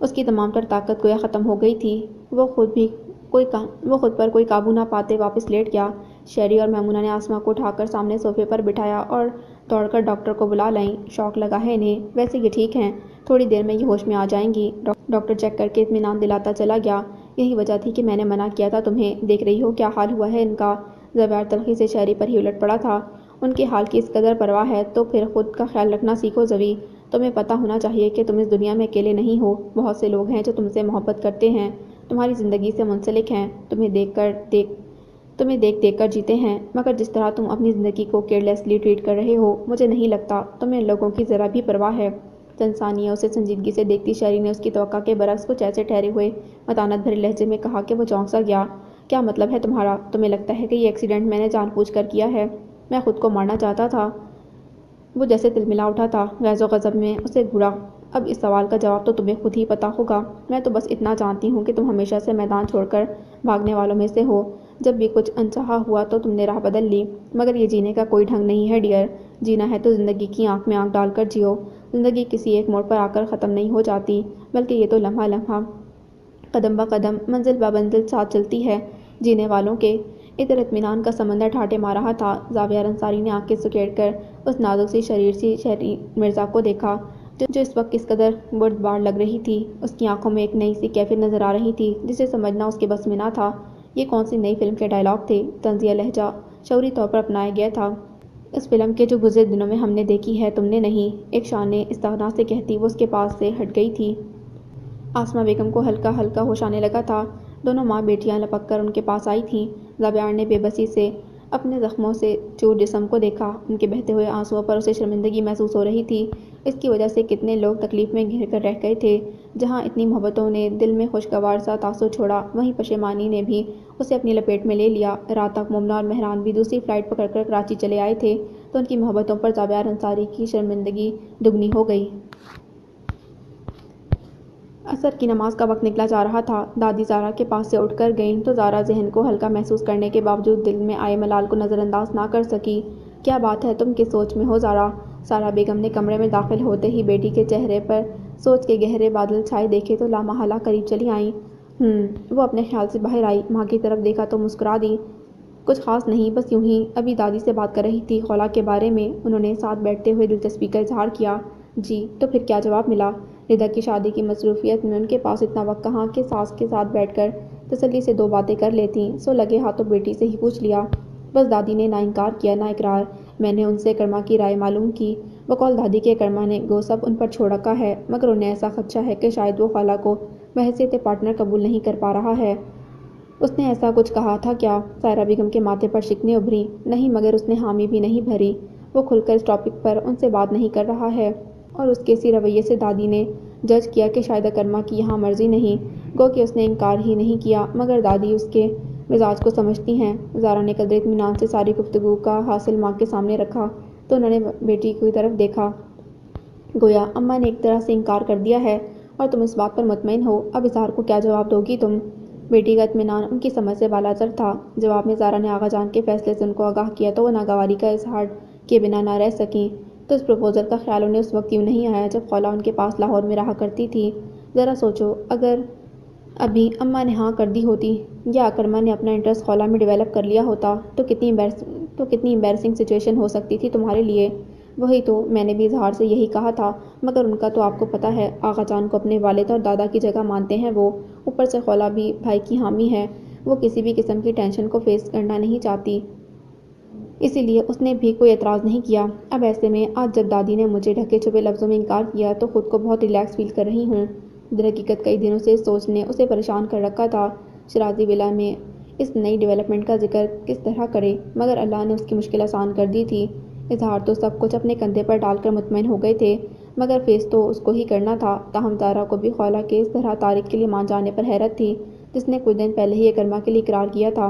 اس کی تمام تر طاقت گویا ختم ہو گئی تھی۔ وہ خود پر کوئی قابو نہ پاتے واپس لیٹ گیا۔ شہری اور میمونہ نے آسماں کو اٹھا کر سامنے صوفے پر بٹھایا اور دوڑ کر ڈاکٹر کو بلا لائیں۔ شوق لگا ہے انہیں، ویسے یہ ٹھیک ہیں، تھوڑی دیر میں یہ ہوش میں آ جائیں گی۔ ڈاکٹر چیک کر کے اطمینان دلاتا چلا گیا۔ یہی وجہ تھی کہ میں نے منع کیا تھا تمہیں، دیکھ رہی ہو کیا حال ہوا ہے ان کا۔ زاویار تلخی سے شہری پر ہی الٹ پڑا تھا۔ ان کے حال کی اس قدر پرواہ ہے تو پھر خود کا خیال رکھنا سیکھو زوی۔ تمہیں پتہ ہونا چاہیے کہ تم اس دنیا میں اکیلے نہیں ہو، بہت سے لوگ ہیں جو تم سے محبت کرتے ہیں، تمہاری زندگی سے منسلک ہیں، تمہیں دیکھ دیکھ کر جیتے ہیں، مگر جس طرح تم اپنی زندگی کو کیئرلیسلی ٹریٹ کر رہے ہو، مجھے نہیں لگتا تمہیں ان لوگوں کی ذرا بھی پرواہ ہے۔ چند ثانیے اسے سنجیدگی سے دیکھتی شہری نے اس کی توقع کے برعکس کچھ ایسے ٹھہرے ہوئے متانت بھرے لہجے میں کہا کہ وہ چونک سا گیا۔ کیا مطلب ہے تمہارا؟ تمہیں لگتا ہے کہ یہ ایکسیڈنٹ میں نے جان بوجھ کر کیا ہے؟ میں خود کو مارنا چاہتا تھا۔ وہ جیسے تلملا اٹھا تھا، غیظ و غضب میں اسے گھوڑا۔ اب اس سوال کا جواب تو تمہیں خود ہی پتہ ہوگا۔ میں تو بس اتنا جانتی ہوں کہ تم ہمیشہ سے میدان چھوڑ کر بھاگنے والوں میں سے ہو۔ جب بھی کچھ انچاہا ہوا تو تم نے راہ بدل لی، مگر یہ جینے کا کوئی ڈھنگ نہیں ہے ڈیئر۔ جینا ہے تو زندگی کی آنکھ میں آنکھ ڈال کر جیو۔ زندگی کسی ایک موڑ پر آ کر ختم نہیں ہو جاتی، بلکہ یہ تو لمحہ لمحہ، قدم بہ قدم، منزل بہ منزل ساتھ چلتی ہے جینے والوں کے۔ ادھر اطمینان کا سمندر ٹھاٹھے مار رہا تھا۔ زاویار انصاری نے آنکھیں سکیڑ کر اس نازک سی شریر سی شہری مرزا کو دیکھا، جو اس وقت کس قدر بردبار لگ رہی تھی۔ اس کی آنکھوں میں ایک نئی سی کیفیت نظر آ رہی تھی جسے سمجھنا اس کے بس میں نہ تھا۔ یہ کون سی نئی فلم کے ڈائیلاگ تھے؟ طنزیہ لہجہ شعوری طور پر اپنایا گیا تھا۔ اس فلم کے جو گزرے دنوں میں ہم نے دیکھی ہے، تم نے نہیں، ایک شان نے استغنا سے کہتی وہ اس کے پاس سے ہٹ گئی تھی۔ آسماء بیگم کو ہلکا ہلکا ہوش آنے لگا تھا۔ دونوں ماں بیٹیاں لپک کر ان کے پاس آئی تھیں۔ زاویار نے بے بسی سے اپنے زخموں سے چور جسم کو دیکھا۔ ان کے بہتے ہوئے آنسوؤں پر اسے شرمندگی محسوس ہو رہی تھی۔ اس کی وجہ سے کتنے لوگ تکلیف میں گھر کر رہ گئے تھے۔ جہاں اتنی محبتوں نے دل میں خوشگوار سا تاثر چھوڑا، وہیں پشیمانی نے بھی اسے اپنی لپیٹ میں لے لیا۔ رات تک مومنہ اور مہران بھی دوسری فلائٹ پکڑ کر کراچی چلے آئے تھے، تو ان کی محبتوں پر زاویار انصاری کی شرمندگی دگنی ہو گئی۔ عصر کی نماز کا وقت نکلا جا رہا تھا۔ دادی زارا کے پاس سے اٹھ کر گئیں تو زارا ذہن کو ہلکا محسوس کرنے کے باوجود دل میں آئے ملال کو نظر انداز نہ کر سکی۔ کیا بات ہے، تم کس سوچ میں ہو زارا؟ سارا بیگم نے کمرے میں داخل ہوتے ہی بیٹی کے چہرے پر سوچ کے گہرے بادل چھائے دیکھے تو لامحالہ قریب چلی آئیں۔ وہ اپنے خیال سے باہر آئی، ماں کی طرف دیکھا تو مسکرا دی۔ کچھ خاص نہیں، بس یوں ہی، ابھی دادی سے بات کر رہی تھی خولہ کے بارے میں۔ انہوں نے ساتھ بیٹھتے ہوئے دلچسپی کا اظہار کیا۔ جی، تو پھر کیا جواب ملا؟ ردا کی شادی کی مصروفیت میں ان کے پاس اتنا وقت کہاں کہ ساس کے ساتھ بیٹھ کر تسلی سے دو باتیں کر لیتیں، سو لگے ہاتھوں بیٹی سے ہی پوچھ لیا۔ بس دادی نے نہ انکار کیا نہ اقرار۔ میں نے ان سے کرما کی رائے معلوم کی۔ بقول دادی کے کرما نے گو سب ان پر چھوڑ رکھا ہے، مگر انہیں ایسا خدشہ ہے کہ شاید وہ خالہ کو بحیثیت پارٹنر قبول نہیں کر پا رہا ہے۔ اس نے ایسا کچھ کہا تھا کیا؟ سائرہ بیگم کے ماتھے پر شکنیں ابھریں۔ نہیں، مگر اس نے حامی بھی نہیں بھری۔ وہ کھل کر اس ٹاپک پر ان سے بات نہیں کر رہا ہے، اور اس کے اسی رویے سے دادی نے جج کیا کہ شاید اکرما کی یہاں مرضی نہیں، گو کہ اس نے انکار ہی نہیں کیا، مگر دادی اس کے مزاج کو سمجھتی ہیں۔ زارا نے قدرے اطمینان سے ساری گفتگو کا حاصل ماں کے سامنے رکھا تو انہوں نے بیٹی کی طرف دیکھا، گویا اماں نے ایک طرح سے انکار کر دیا ہے اور تم اس بات پر مطمئن ہو۔ اب اظہار کو کیا جواب دو گی تم؟ بیٹی کا اطمینان ان کی سمجھ سے بالاتر تھا۔ جواب میں زارا نے آغا جان کے فیصلے سے ان کو آگاہ کیا تو وہ ناگواری کا اظہار کیے بنا نہ رہ سکیں۔ تو اس پروپوزل کا خیال انہیں اس وقت کیوں نہیں آیا جب خولہ ان کے پاس لاہور میں رہا کرتی تھی؟ ذرا سوچو، اگر ابھی اماں نے ہاں کر دی ہوتی یا اکرما نے اپنا انٹرسٹ خولہ میں ڈیولپ کر لیا ہوتا تو کتنی امبیرسنگ سچویشن ہو سکتی تھی تمہارے لیے۔ وہی تو میں نے بھی اظہار سے یہی کہا تھا، مگر ان کا تو آپ کو پتہ ہے، آغا جان کو اپنے والد اور دادا کی جگہ مانتے ہیں وہ، اوپر سے خولہ بھی بھائی کی حامی ہے، وہ کسی بھی قسم کی ٹینشن کو فیس کرنا نہیں چاہتی، اسی لیے اس نے بھی کوئی اعتراض نہیں کیا۔ اب ایسے میں آج جب دادی نے مجھے ڈھکے چھپے لفظوں میں انکار کیا تو خود کو بہت ریلیکس فیل کر رہی ہوں۔ در حقیقت کئی دنوں سے اس سوچ نے اسے پریشان کر رکھا تھا، شرازی ولا میں اس نئی ڈیولپمنٹ کا ذکر کس طرح کرے، مگر اللہ نے اس کی مشکل آسان کر دی تھی۔ اظہار تو سب کچھ اپنے کندھے پر ڈال کر مطمئن ہو گئے تھے، مگر فیس تو اس کو ہی کرنا تھا۔ تاہم زارا کو بھی خولہ کے اس طرح طارق کے لیے مان جانے پر حیرت تھی، جس نے کچھ دن پہلے ہی اکرما کے لیے اقرار کیا تھا۔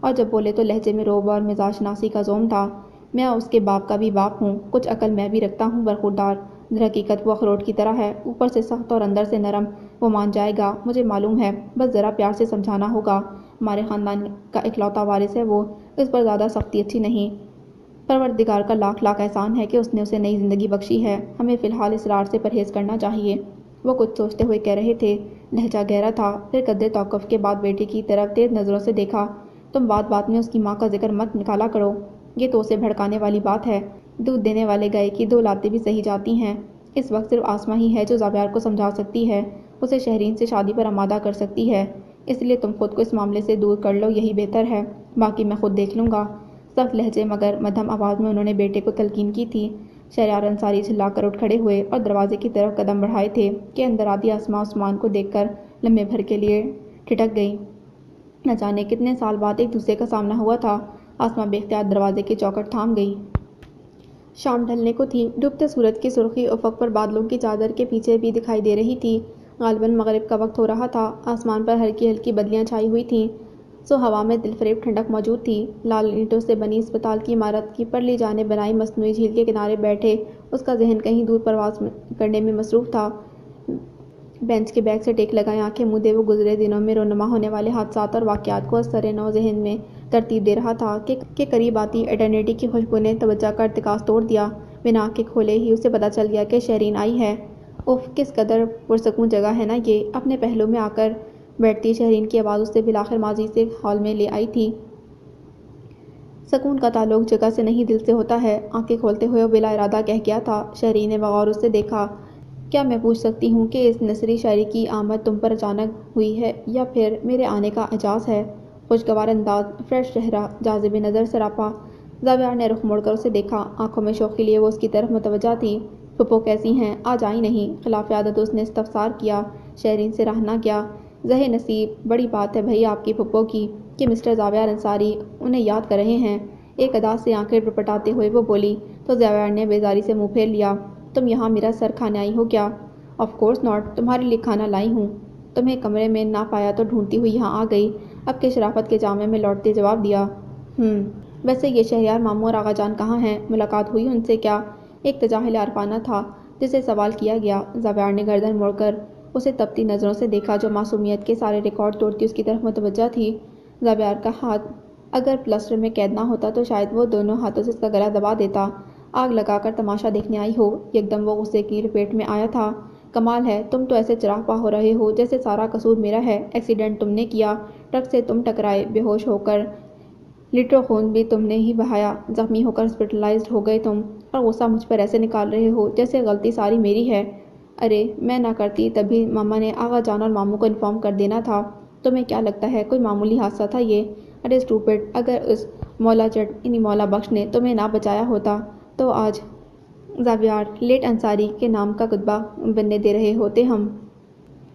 اور جب بولے تو لہجے میں روب اور مزاج ناسی کا زوم تھا۔ میں اس کے باپ کا بھی باپ ہوں، کچھ عقل میں بھی رکھتا ہوں برخوردار۔ در حقیقت وہ اخروٹ کی طرح ہے، اوپر سے سخت اور اندر سے نرم۔ وہ مان جائے گا، مجھے معلوم ہے، بس ذرا پیار سے سمجھانا ہوگا۔ ہمارے خاندان کا اکلوتا وارث ہے وہ، اس پر زیادہ سختی اچھی نہیں۔ پروردگار کا لاکھ لاکھ احسان ہے کہ اس نے اسے نئی زندگی بخشی ہے، ہمیں فی الحال اس رار سے پرہیز کرنا چاہیے۔ وہ کچھ سوچتے ہوئے کہہ رہے تھے، لہجہ گہرا تھا، پھر قدرے توقف کے بعد بیٹی کی طرف تیز نظروں سے دیکھا۔ تم بات بات میں اس کی ماں کا ذکر مت نکالا کرو، یہ تو اسے بھڑکانے والی بات ہے۔ دودھ دینے والے گائے کی دو لاتیں بھی سہی جاتی ہیں۔ اس وقت صرف آسماں ہی ہے جو زابیار کو سمجھا سکتی ہے، اسے شہرین سے شادی پر آمادہ کر سکتی ہے، اس لیے تم خود کو اس معاملے سے دور کر لو، یہی بہتر ہے، باقی میں خود دیکھ لوں گا۔ سخت لہجے مگر مدھم آواز میں انہوں نے بیٹے کو تلقین کی تھی۔ شہریار انصاری جھلا کر اٹھ کھڑے ہوئے اور دروازے کی طرف قدم بڑھائے تھے کہ اندر آتی آسماں عثمان کو دیکھ کر لمحے بھر کے لیے ٹھٹک گئی۔ نہ جانے کتنے سال بعد ایک دوسرے کا سامنا ہوا تھا۔ آسماں بے اختیار دروازے کی چوکھٹ تھام گئی۔ شام ڈھلنے کو تھی، ڈوبتے سورج کی سرخی افق پر بادلوں کی چادر کے پیچھے بھی دکھائی دے رہی تھی۔ غالباً مغرب کا وقت ہو رہا تھا، آسمان پر ہلکی ہلکی بدلیاں چھائی ہوئی تھیں، سو ہوا میں دل فریب ٹھنڈک موجود تھی۔ لال اینٹوں سے بنی اسپتال کی عمارت کی پرلی جانب بنائی مصنوعی جھیل کے کنارے بیٹھے اس کا ذہن کہیں دور پرواز کرنے میں مصروف تھا۔ بینچ کے بیک سے ٹیک لگائے آنکھیں مودے وہ گزرے دنوں میں رونما ہونے والے حادثات اور واقعات کو از سرِ نو ذہن میں ترتیب دے رہا تھا کہ قریب آتی ایٹرنیٹی کی خوشبو نے توجہ کا ارتکاز توڑ دیا۔ بنا آنکھیں کھولے ہی اسے پتہ چل گیا کہ شہرین آئی ہے۔ اف، کس قدر پرسکون جگہ ہے نا یہ، اپنے پہلو میں آ کر بیٹھتی شہرین کی آواز اسے بالآخر ماضی سے حال میں لے آئی تھی۔ سکون کا تعلق جگہ سے نہیں دل سے ہوتا ہے، آنکھیں کھولتے ہوئے وہ بلا ارادہ کہہ گیا تھا۔ شہرین نے بغور اسے دیکھا۔ کیا میں پوچھ سکتی ہوں کہ اس نثری شاعری کی آمد تم پر اچانک ہوئی ہے یا پھر میرے آنے کا اعجاز ہے؟ خوشگوار انداز، فریش چہرہ، جاذب نظر سراپا۔ زابیار نے رخ موڑ کر اسے دیکھا، آنکھوں میں شوخی لیے وہ اس کی طرف متوجہ تھی۔ پھپھو کیسی ہیں، آج آئی نہیں؟ خلاف عادت اس نے استفسار کیا۔ شہرین سے رہ نہ گیا۔ زہے نصیب، بڑی بات ہے بھئی آپ کی پھپھو کی کہ مسٹر زابیار انصاری انہیں یاد کر رہے ہیں۔ ایک ادا سے آنکھیں پٹپٹاتے ہوئے وہ بولی تو زابیار نے بیزاری سے منہ پھیر لیا۔ تم یہاں میرا سر کھانے آئی ہو کیا؟ آف کورس ناٹ، تمہارے لیے کھانا لائی ہوں۔ تمہیں کمرے میں نہ پایا تو ڈھونڈتی ہوئی یہاں آ گئی، اب کے شرافت کے جامے میں لوٹتے جواب دیا۔ ویسے یہ شہریار ماموں اور آغا جان کہاں ہیں؟ ملاقات ہوئی ان سے کیا؟ ایک تجاہل عارفانہ تھا جسے سوال کیا گیا۔ زابیار نے گردن موڑ کر اسے تپتی نظروں سے دیکھا جو معصومیت کے سارے ریکارڈ توڑتی اس کی طرف متوجہ تھی۔ زابیار کا ہاتھ اگر پلسٹر میں قید نہ ہوتا تو شاید وہ دونوں ہاتھوں سے اس کا گلا دبا دیتا۔ آگ لگا کر تماشا دیکھنے آئی ہو؟ یکدم وہ غصے کی لپیٹ میں آیا تھا۔ کمال ہے، تم تو ایسے چراغ پا ہو رہے ہو جیسے سارا قصور میرا ہے، ایکسیڈنٹ تم نے کیا، ٹرک سے تم ٹکرائے، بے ہوش ہو کر لیٹروں خون بھی تم نے ہی بہایا، زخمی ہو کر ہاسپٹلائزڈ ہو گئے تم، اور غصہ مجھ پر ایسے نکال رہے ہو جیسے غلطی ساری میری ہے۔ ارے میں نہ کرتی تب بھی ماما نے آغا جان اور ماموں کو انفارم کر دینا تھا۔ تمہیں کیا لگتا ہے کوئی معمولی حادثہ تھا یہ؟ ارے اسٹوپڈ، اگر اس مولا بخش نے تمہیں نہ بچایا ہوتا تو آج زابیار لیٹ انصاری کے نام کا کتبہ بننے دے رہے ہوتے ہم۔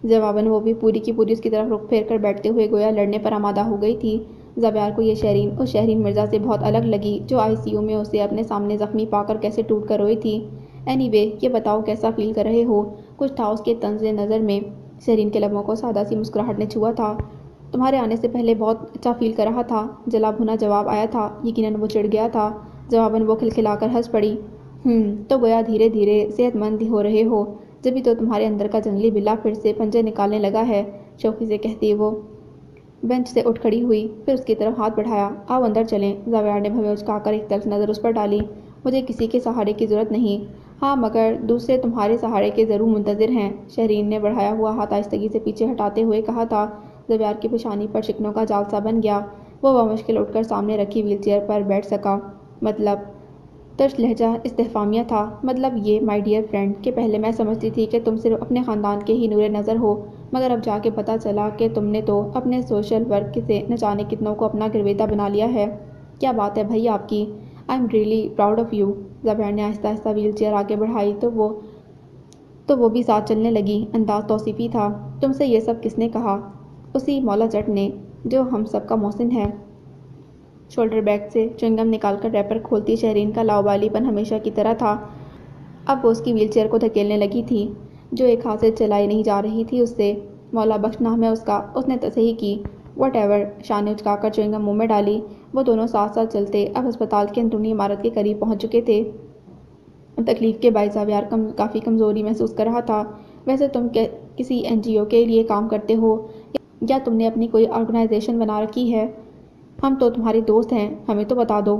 جواباً وہ بھی پوری کی پوری اس کی طرف رخ پھیر کر بیٹھتے ہوئے گویا لڑنے پر آمادہ ہو گئی تھی۔ زابیار کو یہ شہرین اس شہرین مرزا سے بہت الگ لگی جو آئی سی یو میں اسے اپنے سامنے زخمی پا کر کیسے ٹوٹ کر روئی تھی۔ اینی وے، یہ بتاؤ کیسا فیل کر رہے ہو؟ کچھ تھا اس کے طنز نظر میں۔ شہرین کے لبوں کو سادہ سی مسکراہٹ نے چھوا تھا۔ تمہارے آنے سے پہلے بہت اچھا فیل کر رہا تھا، جلا بھنا جواب آیا تھا۔ یقیناً وہ چڑ گیا تھا۔ جواباً وہ کھلکھلا کر ہنس پڑی۔ تو گویا دھیرے دھیرے صحت مند ہو رہے ہو، جبھی تو تمہارے اندر کا جنگلی بلا پھر سے پنجے نکالنے لگا ہے، شوخی سے کہتی وہ بینچ سے اٹھ کھڑی ہوئی، پھر اس کی طرف ہاتھ بڑھایا۔ آؤ اندر چلیں۔ زابیار نے بھویں اچکا کر ایک تلخ نظر اس پر ڈالی۔ مجھے کسی کے سہارے کی ضرورت نہیں، ہاں مگر دوسرے تمہارے سہارے کے ضرور منتظر ہیں، شہرین نے بڑھایا ہوا ہاتھ آہستگی سے پیچھے ہٹاتے ہوئے کہا تھا۔ زابیار کی پیشانی پر شکنوں کا جال سا بن گیا۔ وہ بمشکل اٹھ کر سامنے رکھی وہیل چیئر پر بیٹھ سکا۔ مطلب؟ ترش لہجہ استفہامیہ تھا۔ مطلب یہ مائی ڈیئر فرینڈ کہ پہلے میں سمجھتی تھی کہ تم صرف اپنے خاندان کے ہی نورِ نظر ہو، مگر اب جا کے پتہ چلا کہ تم نے تو اپنے سوشل ورک سے نہ جانے کتنوں کو اپنا گرویدہ بنا لیا ہے۔ کیا بات ہے بھئی آپ کی، I am really proud of you. Zabiyar نے آہستہ آہستہ وہیل چیئر آگے بڑھائی تو وہ بھی ساتھ چلنے لگی۔ انداز توصیفی تھا۔ تم سے یہ سب کس نے کہا؟ اسی مولا جٹ نے جو ہم سب کا محسن ہے۔ شولڈر بیگ سے چوئنگم نکال کر ریپر کھولتی شہرین کا لاؤبالی پن ہمیشہ کی طرح تھا۔ اب وہ اس کی وہیل چیئر کو دھکیلنے لگی تھی جو ایک ہاتھ سے چلائی نہیں جا رہی تھی اس سے۔ مولا بخش نام ہے اس کا، اس نے تصحیح کی۔ واٹ ایور، شان نے اچکا کر چوئنگم منہ میں ڈالی۔ وہ دونوں ساتھ ساتھ چلتے اب ہسپتال کی اندرونی عمارت کے قریب پہنچ چکے تھے۔ تکلیف کے باعث زاویار کافی کمزوری محسوس کر رہا تھا۔ ویسے تم کسی NGO کے لیے کام کرتے ہو یا تم نے اپنی کوئی آرگنائزیشن بنا رکھی ہے؟ ہم تو تمہارے دوست ہیں، ہمیں تو بتا دو۔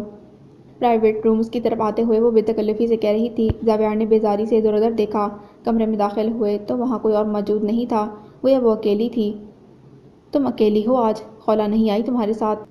پرائیویٹ رومز کی طرف آتے ہوئے وہ بے تکلفی سے کہہ رہی تھی۔ زاویار نے بیزاری سے ادھر ادھر دیکھا۔ کمرے میں داخل ہوئے تو وہاں کوئی اور موجود نہیں تھا، گویا وہ اکیلی تھی۔ تم اکیلی ہو آج؟ خولا نہیں آئی تمہارے ساتھ؟